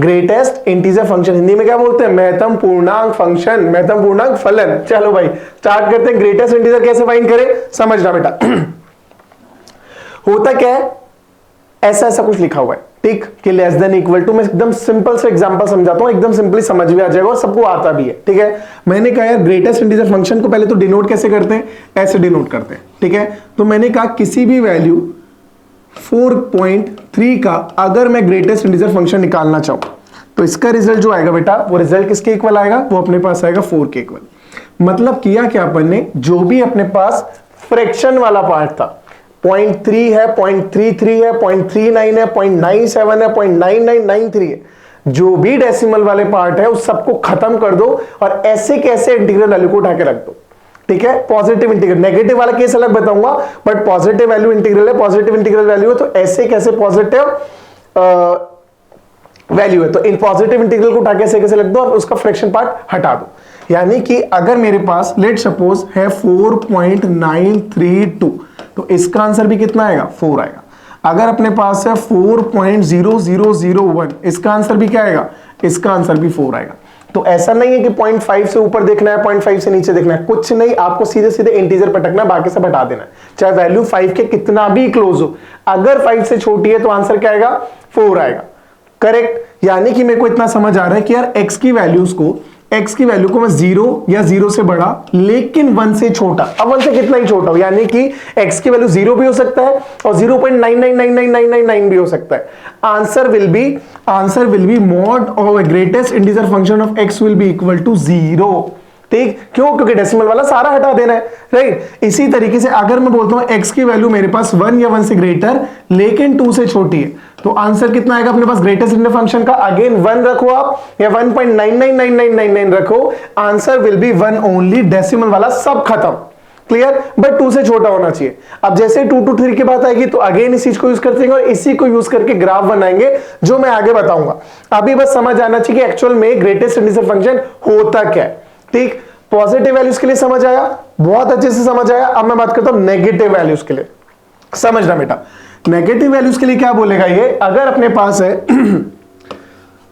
Greatest integer function Hindi में क्या बोलते हैं, महत्तम पूर्णांक फंक्शन, महत्तम पूर्णांक फलन। चलो भाई स्टार्ट करते हैं। ग्रेटेस्ट इंटीजर कैसे फाइंड करें, समझना बेटा। होता क्या है, ऐसा कुछ लिखा हुआ है, ठीक, कि लेस देन इक्वल टू। मैं एकदम सिंपल से एग्जांपल समझाता हूं, एकदम सिंपली समझ में आ जाएगा और सबको आता भी है, ठीक है। मैंने कहा यार ग्रेटेस्ट इंटीजर फंक्शन को पहले तो डिनोट कैसे करते हैं, ऐसे डिनोट करते हैं, ठीक है। तो मैंने कहा किसी भी वैल्यू 4.3 का अगर मैं ग्रेटेस्ट इंटीजर फंक्शन निकालना चाहूं, तो इसका रिजल्ट जो आएगा बेटा, वो रिजल्ट किसके इक्वल आएगा, वो अपने पास आएगा 4 के इक्वल। मतलब किया क्या अपन ने, जो भी अपने पास फ्रैक्शन वाला पार्ट था, 0.3 है, 0.33 है, 0.39 है, 0.97 है, 0.9993 है, जो भी डेसिमल वाले पार्ट है उस सबको खत्म कर दो और ऐसे कैसे इंटीग्रल वैल्यू को उठा के रख दो, ठीक है। पॉजिटिव इंटीग्रल, नेगेटिव वाला केस अलग बताऊंगा, बट पॉजिटिव वैल्यू इंटीग्रल है, पॉजिटिव इंटीग्रल वैल्यू है, तो ऐसे कैसे पॉजिटिव वैल्यू है, तो इन पॉजिटिव इंटीग्रल को उठा के ऐसे कैसे रख दो और उसका फ्रैक्शन पार्ट हटा दो। यानी कि अगर मेरे पास लेट सपोज है 4.932, तो इसका आंसर भी कितना आएगा, 4 आएगा। अगर अपने पास है 4.0001, इसका आंसर भी क्या आएगा, इसका आंसर भी 4 आएगा। तो ऐसा नहीं है कि 0.5 से ऊपर देखना है, 0.5 से नीचे देखना है, कुछ नहीं, आपको सीधे सीधे इंटीजर पटकना, बाकी सब हटा देना है, चाहे वैल्यू 5 के कितना भी क्लोज हो। अगर 5 से छोटी है तो आंसर क्या आएगा, 4 आएगा, करेक्ट। यानी कि मेरे को इतना समझ आ रहा है कि यार x की वैल्यूज को, x की वैल्यू को मैं 0 या 0 से बड़ा लेकिन 1 से छोटा, अब 1 से कितना ही छोटा हो, यानी कि x की वैल्यू 0 भी हो सकता है और 0.999999 भी हो सकता है। Answer will be mod of greatest integer function of x will be equal to 0, ठीक। क्यों? क्योंकि डेसिमल वाला सारा हटा देना है, राइट। इसी तरीके से अगर मैं बोलता हूं x की वैल्यू मेरे पास 1 या 1 से ग्रेटर लेकिन 2 से छोटी है, तो आंसर कितना आएगा अपने पास ग्रेटेस्ट इंटीजर फंक्शन का, अगेन 1 रखो आप या 1.999999 रखो, answer will B 1 only, decimal वाला सब खत्म, क्लियर। बट 2 से छोटा होना चाहिए। अब जैसे 2 to 3 की बात आएगी तो अगेन इस चीज को यूज करते हैं और इसी को यूज करके ग्राफ बनाएंगे, जो मैं आगे बताऊंगा। अभी बस समझ आना चाहिए कि एक्चुअल में ग्रेटेस्ट इंटीजर फंक्शन होता क्या है, ठीक। पॉजिटिव वैल्यूज के लिए समझ आया, बहुत अच्छे से समझ आया। अब मैं बात करता हूं नेगेटिव वैल्यूज के लिए, समझना बेटा। नेगेटिव वैल्यूज के लिए क्या बोलेगा ये, अगर अपने पास है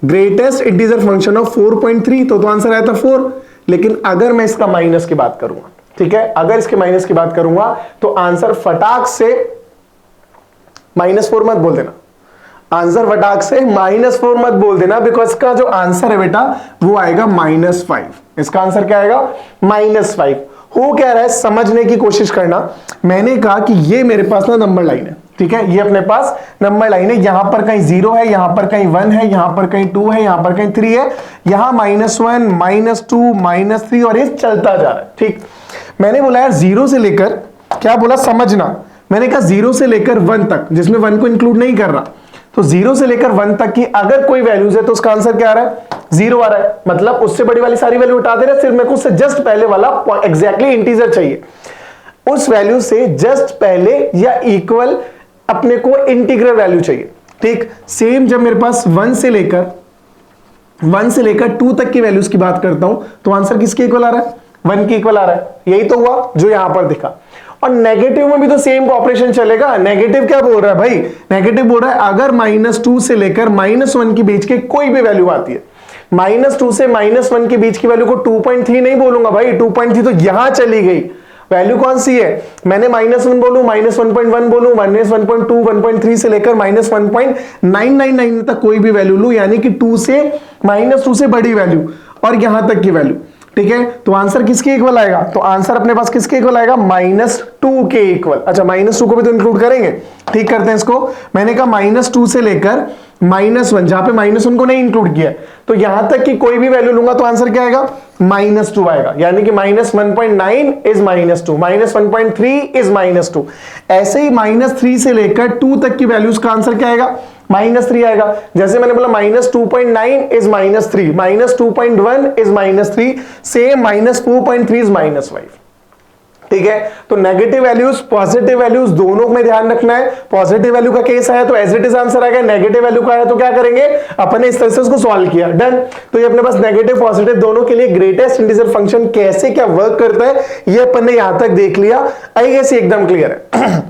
ग्रेटेस्ट इंटीजर फंक्शन ऑफ 4.3, तो आंसर आया था 4। लेकिन अगर मैं इसका माइनस की बात करूंगा, ठीक है, अगर इसके माइनस की बात करूंगा तो आंसर फटाक से -4 मत बोल देना, आंसर फटाक से -4 मत बोल देना, बिकॉज का जो आंसर है बेटा वो आएगा -5। इसका आंसर क्या आएगा, -5। हो क्या रहा है समझने की कोशिश करना। मैंने कहा कि ये मेरे पास ना नंबर लाइन है, ठीक है, ये अपने पास नंबर लाइन है, यहां पर कहीं 0 है, यहां पर कहीं 1 है, यहां पर कहीं 2 है, यहां पर कहीं 3 है, यहां -1 -2 -3 और ये चलता जा रहा है, ठीक। मैंने बोला यार 0 से लेकर, क्या बोला समझना, मैंने कहा 0 से लेकर 1 तक, जिसमें 1 को इंक्लूड नहीं कर रहा, तो 0 से लेकर 1 तक की अगर कोई वैल्यूज है तो उसका आंसर क्या आ रहा है, 0 आ रहा है। मतलब उससे बड़ी वाली सारी वैल्यू हटा दे रहे, सिर्फ मेरे को उससे जस्ट पहले वाला एग्जैक्टली इंटीजर चाहिए, उस वैल्यू से जस्ट पहले या इक्वल अपने को इंटीग्रल वैल्यू चाहिए, ठीक। सेम जब मेरे पास 1 से लेकर 2 तक की वैल्यूज की बात करता हूं तो आंसर किसके इक्वल आ रहा है, 1 के इक्वल आ रहा है। यही तो हुआ जो यहां पर दिखा। और नेगेटिव में भी तो सेम ऑपरेशन चलेगा। नेगेटिव क्या बोल रहा है भाई, नेगेटिव बोल रहा है अगर -2 से लेकर -1 के बीच के कोई भी वैल्यू आती है, -2 से -1 के बीच की वैल्यू को 2.3 नहीं बोलूंगा भाई, 2.3 तो यहां चली गई, वैल्यू कौन सी है, मैंने -1 बोलूं, -1.1 बोलूं, -1.2, 1.3 से लेकर -1.999 तक कोई भी वैल्यू लूं, यानी कि -2 से बड़ी वैल्यू और यहां तक की वैल्यू, ठीक है। तो आंसर किसके इक्वल आएगा, तो आंसर अपने पास किसके इक्वल आएगा, -2 के इक्वल। अच्छा, -2 को भी तो इंक्लूड करेंगे, ठीक करते हैं इसको। मैंने कहा -2 से लेकर -1, जहां पे -1 को नहीं इंक्लूड किया, तो यहां तक की कोई भी वैल्यू लूंगा तो आंसर क्या आएगा, -2 आएगा, यानी कि -1.9 इज -2, -1.3 इज -2। ऐसे ही -3 से लेकर 2 तक की वैल्यूज का आंसर क्या आएगा, -3 आएगा। जैसे मैंने बोला -2.9 इज -3, -2.1 इज -3, सेम -4.3 इज -5, ठीक है। तो नेगेटिव वैल्यूज पॉजिटिव वैल्यूज दोनों में ध्यान रखना है। पॉजिटिव वैल्यू का केस आया तो एज इट इज आंसर आएगा, नेगेटिव वैल्यू का आया तो क्या करेंगे, अपन ने इस तरह से उसको सॉल्व किया, डन। तो ये अपने पास नेगेटिव पॉजिटिव दोनों के लिए ग्रेटेस्ट इंटीजर फंक्शन कैसे क्या वर्क करता है ये अपन ने यहां तक देख लिया। आई गेस एकदम क्लियर है।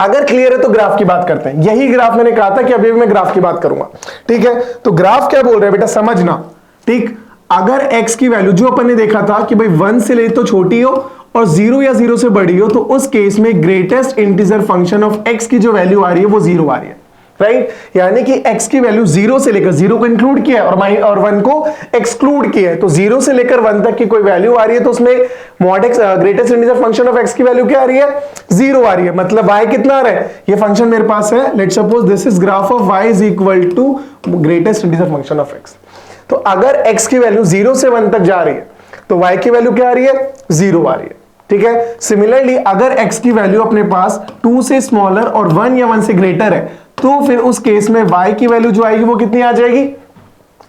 अगर क्लियर है तो ग्राफ की बात करते हैं। यही ग्राफ मैंने कहा था कि अभी मैं ग्राफ की बात करूंगा, ठीक है। तो ग्राफ क्या बोल रहा है बेटा, समझना, ठीक। अगर x की वैल्यू जो अपन ने देखा था कि भाई 1 से ले तो छोटी हो और 0 या 0 से बड़ी हो, तो उस केस में greatest integer function of x की जो वैल्यू आ रही है वो 0 आ रही है, राइट। यानी कि x की वैल्यू 0 से लेकर 0 को इंक्लूड किया है और 1 को एक्सक्लूड किया है, तो 0 से लेकर 1 तक की कोई वैल्यू आ रही है तो उसमें mod x greatest integer function of x की वैल्यू क्या आ रही है, 0 आ रही है। मतलब y कितना आ रहा है, ये फंक्शन मेरे पास है, let's suppose this is graph of y is equal to greatest integer function of x। तो अगर x की वैल्यू 0 से 1 तक जा रही है तो y की वैल्यू क्या आ रही है, 0 आ रही है, ठीक है। सिमिलरली अगर x की वैल्यू अपने पास 2 से स्मॉलर और 1 या 1 से ग्रेटर है तो फिर उस केस में y की वैल्यू जो आएगी वो कितनी आ जाएगी,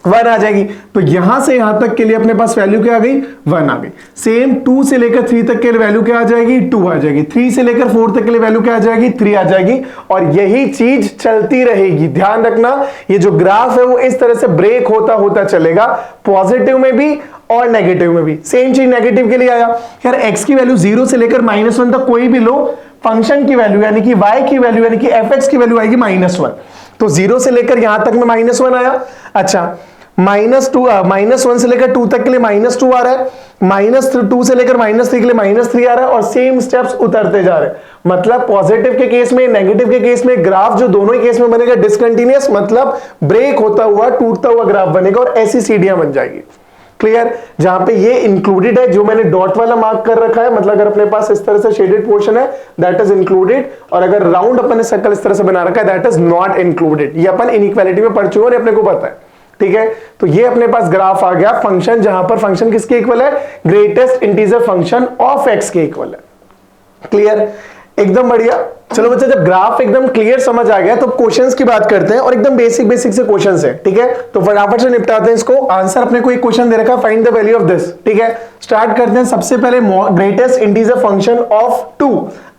1 आ जाएगी। तो यहां से यहां तक के लिए अपने पास वैल्यू क्या आ गई, 1 आ गई। सेम 2 से लेकर 3 तक के लिए वैल्यू क्या आ जाएगी, 2 आ जाएगी। 3 से लेकर 4 तक के लिए वैल्यू क्या आ जाएगी, 3 आ जाएगी। और यही चीज चलती रहेगी, ध्यान रखना। ये जो ग्राफ है वो इस तरह से ब्रेक होता होता चलेगा, पॉजिटिव में भी और नेगेटिव में भी। सेम चीज नेगेटिव के लिए आया, यार x की वैल्यू 0 से लेकर -1 तक कोई भी लो, फंक्शन की वैल्यू यानी कि y की वैल्यू यानी कि fx की वैल्यू आएगी -1। तो 0 से लेकर यहां तक में -1 आया। अच्छा, -1 से लेकर 2 तक के लिए -2 आ रहा है, -2 से लेकर -3 के लिए -3 आ रहा है, और सेम स्टेप्स उतरते जा रहे हैं। मतलब पॉजिटिव के केस में, नेगेटिव के केस में ग्राफ जो दोनों ही केस में बनेगा डिसकंटिन्यूअस, मतलब ब्रेक होता हुआ टूटता हुआ ग्राफ बनेगा और ऐसी सीढ़ियां बन जाएगी। क्लियर। जहां पे ये इंक्लूडेड है, जो मैंने डॉट वाला मार्क कर रखा है, मतलब अगर अपने पास इस तरह से शेडेड पोर्शन है दैट इज इंक्लूडेड, और अगर राउंड अपन ने सर्कल इस तरह से बना रखा है दैट इज नॉट इंक्लूडेड। ये अपन इनइक्वालिटी में पढ़ चुके हैं और अपने को पता है, ठीक है। तो ये अपने पास ग्राफ आ गया फंक्शन, जहां पर फंक्शन किसके इक्वल है, greatest integer function of x के इक्वल है। क्लियर, एकदम बढ़िया। चलो बच्चा, जब ग्राफ एकदम क्लियर समझ आ गया तो क्वेश्चंस की बात करते हैं, और एकदम बेसिक से क्वेश्चंस है, ठीक है। तो फटाफट से निपटाते हैं इसको। आंसर अपने को एक क्वेश्चन दे रखा है, find the value of this, ठीक है। स्टार्ट करते हैं। सबसे पहले greatest integer function of 2,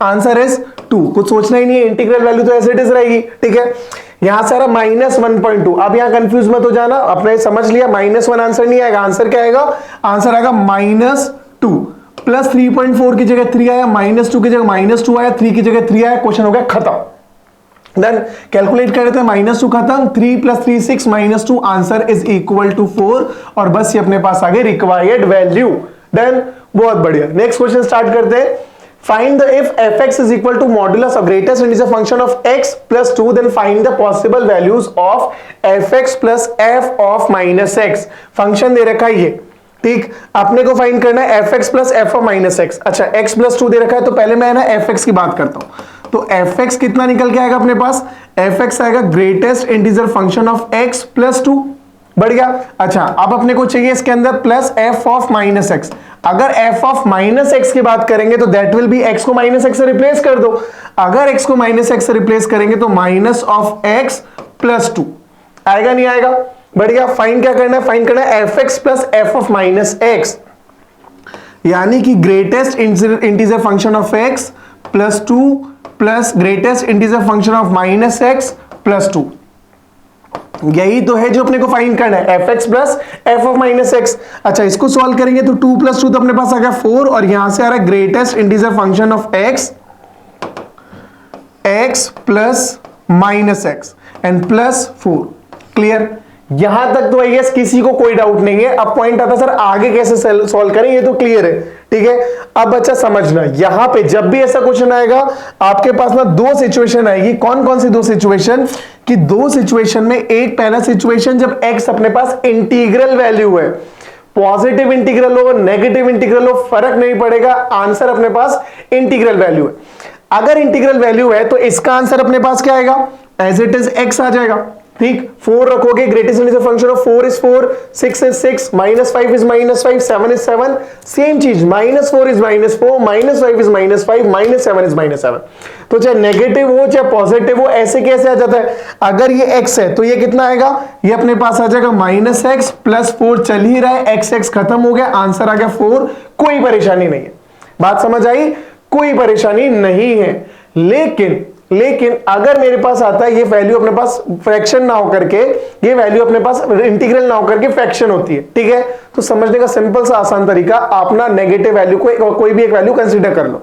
answer is 2। कुछ सोचना ही नहीं है, इंटीग्रल वैल्यू तो एज इट इज रहेगी, ठीक है। यहां से आ रहा -1.2। अब यहां कंफ्यूज मत हो जाना, आपने समझ लिया -1 आंसर नहीं आएगा। आंसर क्या आएगा, आंसर आएगा -2 प्लस 3.4 की जगह 3 आया, -2 की जगह -2 आया, 3 की जगह 3 आया, क्वेश्चन हो गया खत्म। देन कैलकुलेट कर रहे थे, -2 खत्म, 3 + 3 6 -2, आंसर इज इक्वल टू 4, और बस ये अपने पास आ गए रिक्वायर्ड वैल्यू। देन बहुत बढ़िया, नेक्स्ट क्वेश्चन स्टार्ट करते हैं। Find the if fx is equal to modulus of greatest integer function of x plus 2, then find the possible values of fx plus f of -x। Function दे रखा है ये, ठीक। अपने को फाइंड करना है fx plus f of -x। अच्छा, x plus 2 दे रखा है, तो पहले मैं ना fx की बात करता हूं। तो fx कितना निकल के आएगा अपने पास, fx आएगा greatest integer function of x plus 2। बढ़िया। अच्छा, अब अपने को चाहिए इसके अंदर प्लस f of -x। अगर f of -x की बात करेंगे तो दैट विल बी x को -x से रिप्लेस कर दो। अगर x को -x से रिप्लेस करेंगे तो -x + 2 आएगा, नहीं आएगा। बढ़िया। फाइंड क्या करना है, फाइंड करना है fx + f of -x, यानी कि greatest integer function of x + 2 plus greatest integer function of -x + 2। यही तो है जो अपने को फाइंड करना है, fx + f of -x। अच्छा, इसको सॉल्व करेंगे तो 2 + 2 तो अपने पास आ गया 4, और यहां से आ रहा है greatest integer function of x + -x and +4। Clear. यहां तक तो आई गेस किसी को कोई डाउट नहीं है। अब पॉइंट आता सर आगे कैसे सॉल्व करें, ये तो क्लियर है, ठीक है। अब बच्चा समझना, यहां पे जब भी ऐसा क्वेश्चन आएगा आपके पास ना दो सिचुएशन आएगी। कौन कौन सी दो सिचुएशन, कि दो सिचुएशन में, एक पहला सिचुएशन जब x अपने पास इंटीग्रल वैल्यू है, पॉजिटिव इंटीग्रल हो नेगेटिव इंटीग्रल हो फर्क नहीं पड़ेगा, आंसर अपने पास इंटीग्रल वैल्यू है। अगर इंटीग्रल वैल्यू है तो इसका आंसर अपने पास क्या आएगा, एज इट इज x आ जाएगा, ठीक। 4 रखोगे, greatest integer function of 4 is 4, 6 is 6, -5 is -5, 7 is 7, same चीज, -4 is -4, -5 is -5, -7 is -7। तो चाहे नेगेटिव हो चाहे पॉजिटिव हो, ऐसे कैसे आ जाता है, अगर ये x है तो ये कितना आएगा, ये अपने पास आ जाएगा -x + 4 चल ही रहा है, x खत्म हो गया, आंसर आ गया 4। कोई परेशानी नहीं है, बात समझ आई, कोई परेशानी नहीं है। लेकिन अगर मेरे पास आता है ये वैल्यू अपने पास फ्रैक्शन ना होकर के, ये वैल्यू अपने पास इंटीग्रल ना होकर के फ्रैक्शन होती है, ठीक है। तो समझने का सिंपल सा आसान तरीका, आप ना नेगेटिव वैल्यू को कोई भी एक वैल्यू कंसीडर कर लो।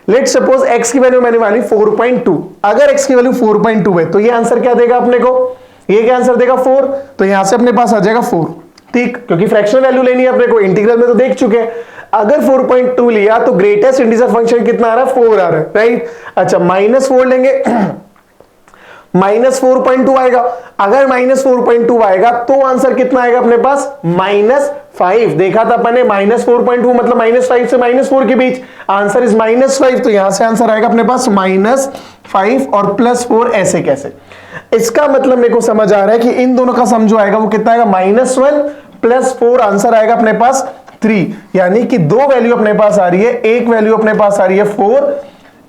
लेट्स सपोज x की वैल्यू मैंने वाली 4.2, अगर x की वैल्यू 4.2 है तो ये आंसर क्या देगा अपने को, ये क्या आंसर देगा 4, तो यहां से अपने पास आ जाएगा 4, ठीक, क्योंकि फ्रैक्शनल वैल्यू लेनी है अपने को, इंटीग्रल में तो देख चुके हैं। अगर 4.2 लिया तो ग्रेटेस्ट इंटीजर फंक्शन कितना आ रहा है, 4 आ रहा है, राइट। अच्छा -4 लेंगे -4.2 आएगा, अगर -4.2 आएगा तो आंसर कितना आएगा अपने पास, -5। देखा था अपन ने, -4.2 मतलब -5 से -4 के बीच, आंसर इज -5, तो यहां से आंसर आएगा अपने पास -5 और +4, ऐसे कैसे। इसका मतलब मेरे को समझ आ रहा है कि इन दोनों का सम जो आएगा वो कितना आएगा, -1 + 4, आंसर आएगा अपने पास 3। यानी कि दो वैल्यू अपने पास आ रही है, एक वैल्यू अपने पास आ रही है 4,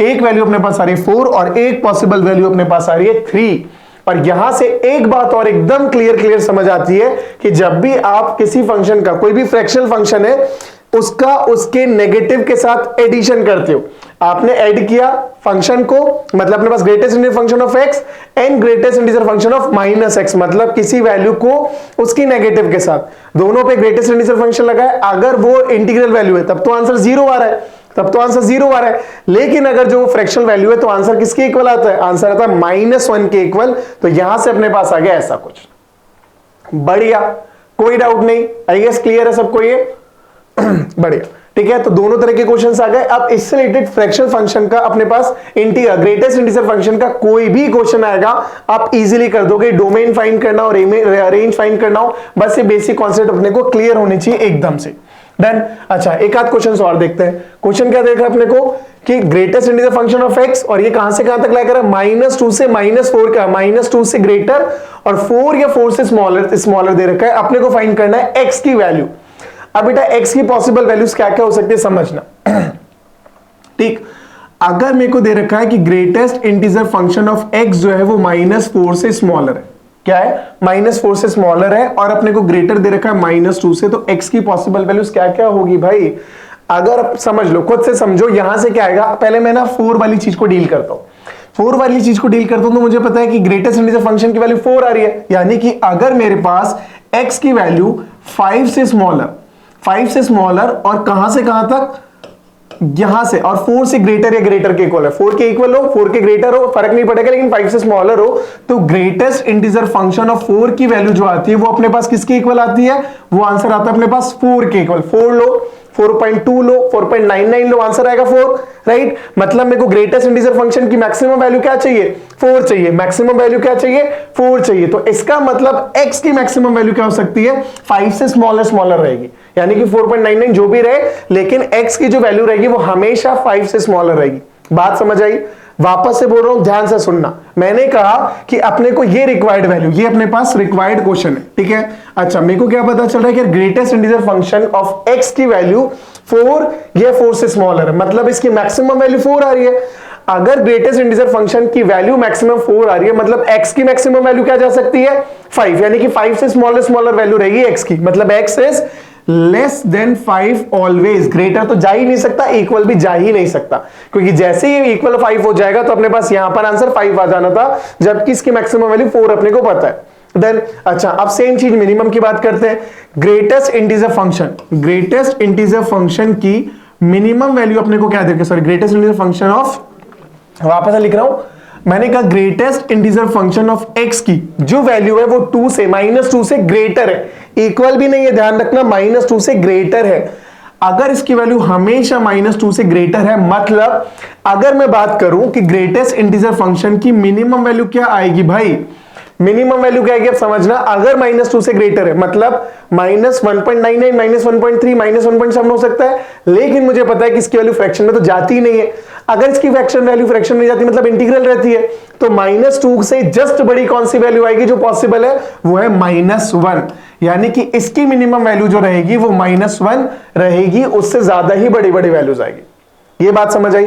एक वैल्यू अपने पास आ रही है 4 और एक पॉसिबल वैल्यू अपने पास आ रही है 3। और यहां से एक बात और एकदम क्लियर समझ आती है कि जब भी आप किसी फंक्शन का, कोई भी फ्रैक्शनल फंक्शन है, उसका उसके नेगेटिव के साथ एडिशन करते हो, आपने ऐड किया फंक्शन को, मतलब अपने पास greatest integer function of x and greatest integer function of -x, मतलब किसी वैल्यू को उसकी नेगेटिव के साथ, दोनों पे ग्रेटेस्ट इंटीजर फंक्शन लगाए, अगर वो इंटीग्रल वैल्यू है तब तो आंसर 0 आ रहा है, लेकिन अगर जो फ्रैक्शनल वैल्यू है तो आंसर किसके इक्वल आता है, आंसर आता है -1 के इक्वल। तो यहां से अपने पास आ गया ऐसा कुछ, बढ़िया, कोई डाउट नहीं, आई गेस क्लियर है सबको ये बढ़िया, ठीक है। तो दोनों तरह के क्वेश्चंस आ गए। अब इससे रिलेटेड फ्रैक्शनल फंक्शन का अपने पास ग्रेटेस्ट इंटीजर फंक्शन का कोई भी क्वेश्चन आएगा आप इजीली कर दोगे, डोमेन फाइंड करना हो, रेंज फाइंड करना हो, बस ये बेसिक कॉन्सेप्ट अपने को क्लियर होनी चाहिए एकदम से, डन। अच्छा, एक आध क्वेश्चन और देखते हैं। क्वेश्चन क्या देख रहा है अपने को कि greatest integer function of x, और ये कहां से कहां तक लाया कर रहा है, -2 से -4 का, -2 से ग्रेटर और 4 या 4 से स्मॉलर दे रखा है, अपने को फाइंड करना है x की वैल्यू। अब बेटा x की पॉसिबल वैल्यूज क्या क्या हो सकती है समझना, ठीक। अगर मेरे को दे रखा है कि greatest integer function of x जो है वो -4 से स्मॉलर है, क्या है, -4 से स्मॉलर है, और अपने को ग्रेटर दे रखा है -2 से, तो x की पॉसिबल वैल्यूज क्या क्या होगी भाई, अगर आप समझ लो, खुद से समझो। यहां से क्या आएगा, पहले मैं ना 4 वाली चीज को डील करता हूं, 4 वाली चीज को डील करता हूं तो मुझे पता है कि ग्रेटेस्ट इंटीजर फंक्शन की वैल्यू 4 आ रही है, यानी कि अगर मेरे पास x की वैल्यू 5 से स्मॉलर और कहां से कहां तक, यहां से, और 4 से ग्रेटर या ग्रेटर के इक्वल है, 4 के इक्वल हो, 4 के ग्रेटर हो, फर्क नहीं पड़ेगा, लेकिन 5 से स्मॉलर हो, तो ग्रेटेस्ट इंटीजर फंक्शन ऑफ 4 की वैल्यू जो आती है वो अपने पास किसके इक्वल आती है, वो आंसर आता है अपने पास 4 के इक्वल। 4 लो, 4.2 लो, 4.99 लो, आंसर आएगा 4, राइट। मतलब मेरे को ग्रेटेस्ट इंटीजर फंक्शन की मैक्सिमम वैल्यू क्या चाहिए, 4 चाहिए, मैक्सिमम वैल्यू क्या चाहिए, 4 चाहिए। तो इसका मतलब x की मैक्सिमम वैल्यू क्या हो सकती है, 5 से स्मॉलर रहेगी, यानी कि 4.99 जो भी रहे, लेकिन x की जो वैल्यू रहेगी वो हमेशा 5 से स्मॉलर रहेगी। बात समझ आई, वापस से बोल रहा हूं, ध्यान से सुनना। मैंने कहा कि अपने को ये रिक्वायर्ड वैल्यू, ये अपने पास रिक्वायर्ड क्वेश्चन है, ठीक है। अच्छा, मेरे को क्या पता चल रहा है कि greatest integer function of x की वैल्यू 4 या 4 से स्मॉलर है, मतलब इसकी मैक्सिमम वैल्यू 4 आ रही है। अगर ग्रेटेस्ट इंटीजर फंक्शन की वैल्यू मैक्सिमम 4 आ रही है, मतलब x की मैक्सिमम वैल्यू क्या जा सकती है, 5, यानी कि 5 से स्मॉलर वैल्यू रहेगी x की, मतलब x is less then 5 always. Greater तो जा ही नहीं सकता, इक्वल भी जा ही नहीं सकता, क्योंकि जैसे ही इक्वल 5 हो जाएगा तो अपने पास यहां पर आंसर 5 आ जाना था, जबकि इसकी मैक्सिमम वैल्यू 4 अपने को पता है। देन अच्छा, अब सेम चीज मिनिमम की बात करते हैं। ग्रेटेस्ट इंटीजर फंक्शन की मिनिमम वैल्यू अपने को क्या देखे, sorry, greatest integer function of, वापस लिख रहा हूं, मैंने कहा greatest integer function of x की जो वैल्यू है वो 2 से -2 से ग्रेटर है, इक्वल भी नहीं है, ध्यान रखना, -2 से ग्रेटर है। अगर इसकी वैल्यू हमेशा -2 से ग्रेटर है, मतलब अगर मैं बात करूं कि ग्रेटेस्ट इंटीजर फंक्शन की मिनिमम वैल्यू क्या आएगी भाई, मिनिमम वैल्यू क्या आएगी, अब समझना, अगर -2 से ग्रेटर है मतलब -1.99, -1.3, -1.7 हो सकता है, लेकिन मुझे पता है कि इसकी वैल्यू फ्रैक्शन में तो जाती ही नहीं है। अगर इसकी वैल्यू फ्रैक्शन में जाती मतलब इंटीग्रल रहती है, तो -2 से जस्ट बड़ी कौन सी वैल्यू आएगी जो पॉसिबल है, वो है -1, यानी कि इसकी मिनिमम वैल्यू जो रहेगी वो -1 रहेगी, उससे ज्यादा ही बड़ी बड़ी वैल्यूज आएगी। ये बात समझ आई।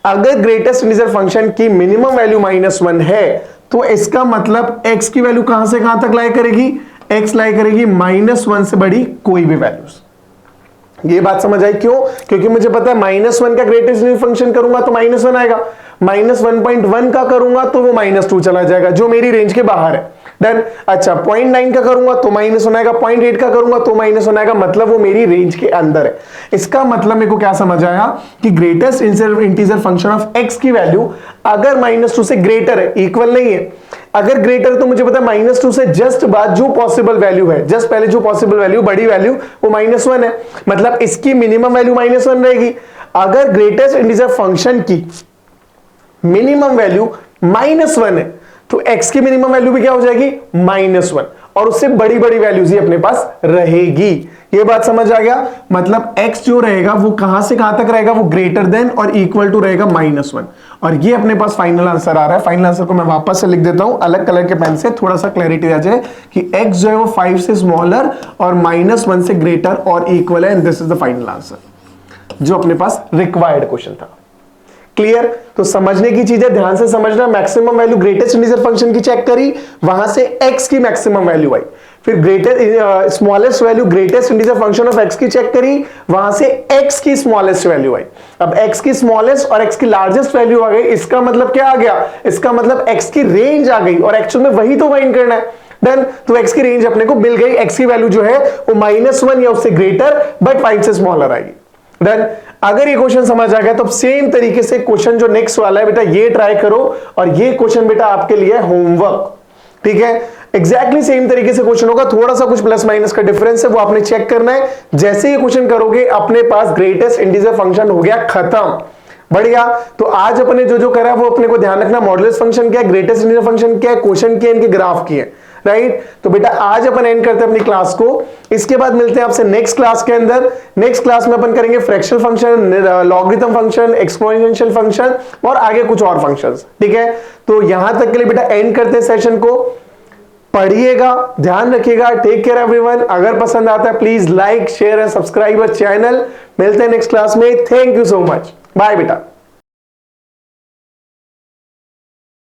अगर ग्रेटेस्ट इंटीजर फंक्शन की मिनिमम वैल्यू -1 है तो इसका मतलब x की वैल्यू कहां से कहां तक लाई करेगी, x लाई करेगी -1 से बड़ी कोई भी वैल्यूज। ये बात समझ आई, क्यों, क्योंकि मुझे पता है -1 का ग्रेटेस्ट इंटीजर फंक्शन करूंगा तो -1 आएगा, -1.1 का करूंगा तो वो -2 चला जाएगा जो मेरी रेंज के बाहर है। डन। अच्छा 0.9 का करूंगा तो -1 आएगा, 0.8 का करूंगा तो -1 आएगा, मतलब वो मेरी रेंज के अंदर है। इसका मतलब मेरे को क्या समझ आया कि greatest integer function of x की वैल्यू अगर -2 से ग्रेटर है, इक्वल नहीं है, अगर ग्रेटर तो मुझे पता है -2 से जस्ट बाद जो पॉसिबल वैल्यू है, जस्ट पहले जो पॉसिबल वैल्यू बड़ी वैल्यू वो -1 है, मतलब इसकी मिनिमम वैल्यू -1 रहेगी। अगर ग्रेटेस्ट इंटीजर फंक्शन की मिनिमम वैल्यू -1 है तो x की मिनिमम वैल्यू भी क्या हो जाएगी, -1, और उससे बड़ी बड़ी वैल्यूज ही अपने पास रहेगी। ये बात समझ आ गया, मतलब x जो रहेगा वो कहां से कहां तक रहेगा, वो ग्रेटर देन और इक्वल टू रहेगा -1, और ये अपने पास फाइनल आंसर आ रहा है। फाइनल आंसर को मैं वापस से लिख देता हूं अलग कलर के पेन से, थोड़ा सा क्लैरिटी आ जाए कि x जो है वो 5 से स्मॉलर और -1 से ग्रेटर और इक्वल है, and this is the final answer जो अपने पास रिक्वायर्ड क्वेश्चन था। क्लियर। तो समझने की चीज है, ध्यान से समझना। Maximum value greatest integer function की चेक करी, वहां से x की मैक्सिमम वैल्यू आई, फिर greatest smallest value greatest integer function of x की चेक करी, वहां से x की स्मॉलेस्ट वैल्यू आई। अब x की स्मॉलेस्ट और x की लार्जेस्ट वैल्यू आ गई, इसका मतलब क्या आ गया, इसका मतलब x की रेंज आ गई, और एक्चुअल में वही तो फाइंड करना है। डन। तो x की रेंज अपने को मिल गई, x की वैल्यू जो है वो -1 या उससे ग्रेटर बट 5 से स्मॉलर आएगी। डन। अगर ये क्वेश्चन समझ आ गया तो सेम तरीके से क्वेश्चन जो नेक्स्ट वाला है बेटा ये ट्राई करो, और ये क्वेश्चन बेटा आपके लिए होमवर्क, ठीक है। एग्जैक्टली सेम तरीके से क्वेश्चन होगा, थोड़ा सा कुछ प्लस माइनस का डिफरेंस है, वो आपने चेक करना है। जैसे ये क्वेश्चन करोगे अपने पास ग्रेटेस्ट इंटीजर फंक्शन हो गया खत्म। बढ़िया। तो आज अपने जो करा वो अपने को ध्यान रखना, मॉडुलस फंक्शन क्या है, ग्रेटेस्ट इंटीजर फंक्शन क्या है, क्वेश्चन क्या है, इनके ग्राफ की है, राइट। तो बेटा आज अपन एंड करते हैं अपनी क्लास को, इसके बाद मिलते हैं आपसे नेक्स्ट क्लास के अंदर। नेक्स्ट क्लास में अपन करेंगे fractional function, logarithm function, exponential function और आगे कुछ और फंक्शंस, ठीक है। तो यहां तक के लिए बेटा एंड करते हैं सेशन को। पढ़िएगा, ध्यान रखिएगा, टेक केयर एवरीवन। अगर पसंद आता है please like share and subscribe our channel. मिलते हैं नेक्स्ट क्लास में। Thank you so much, bye बेटा।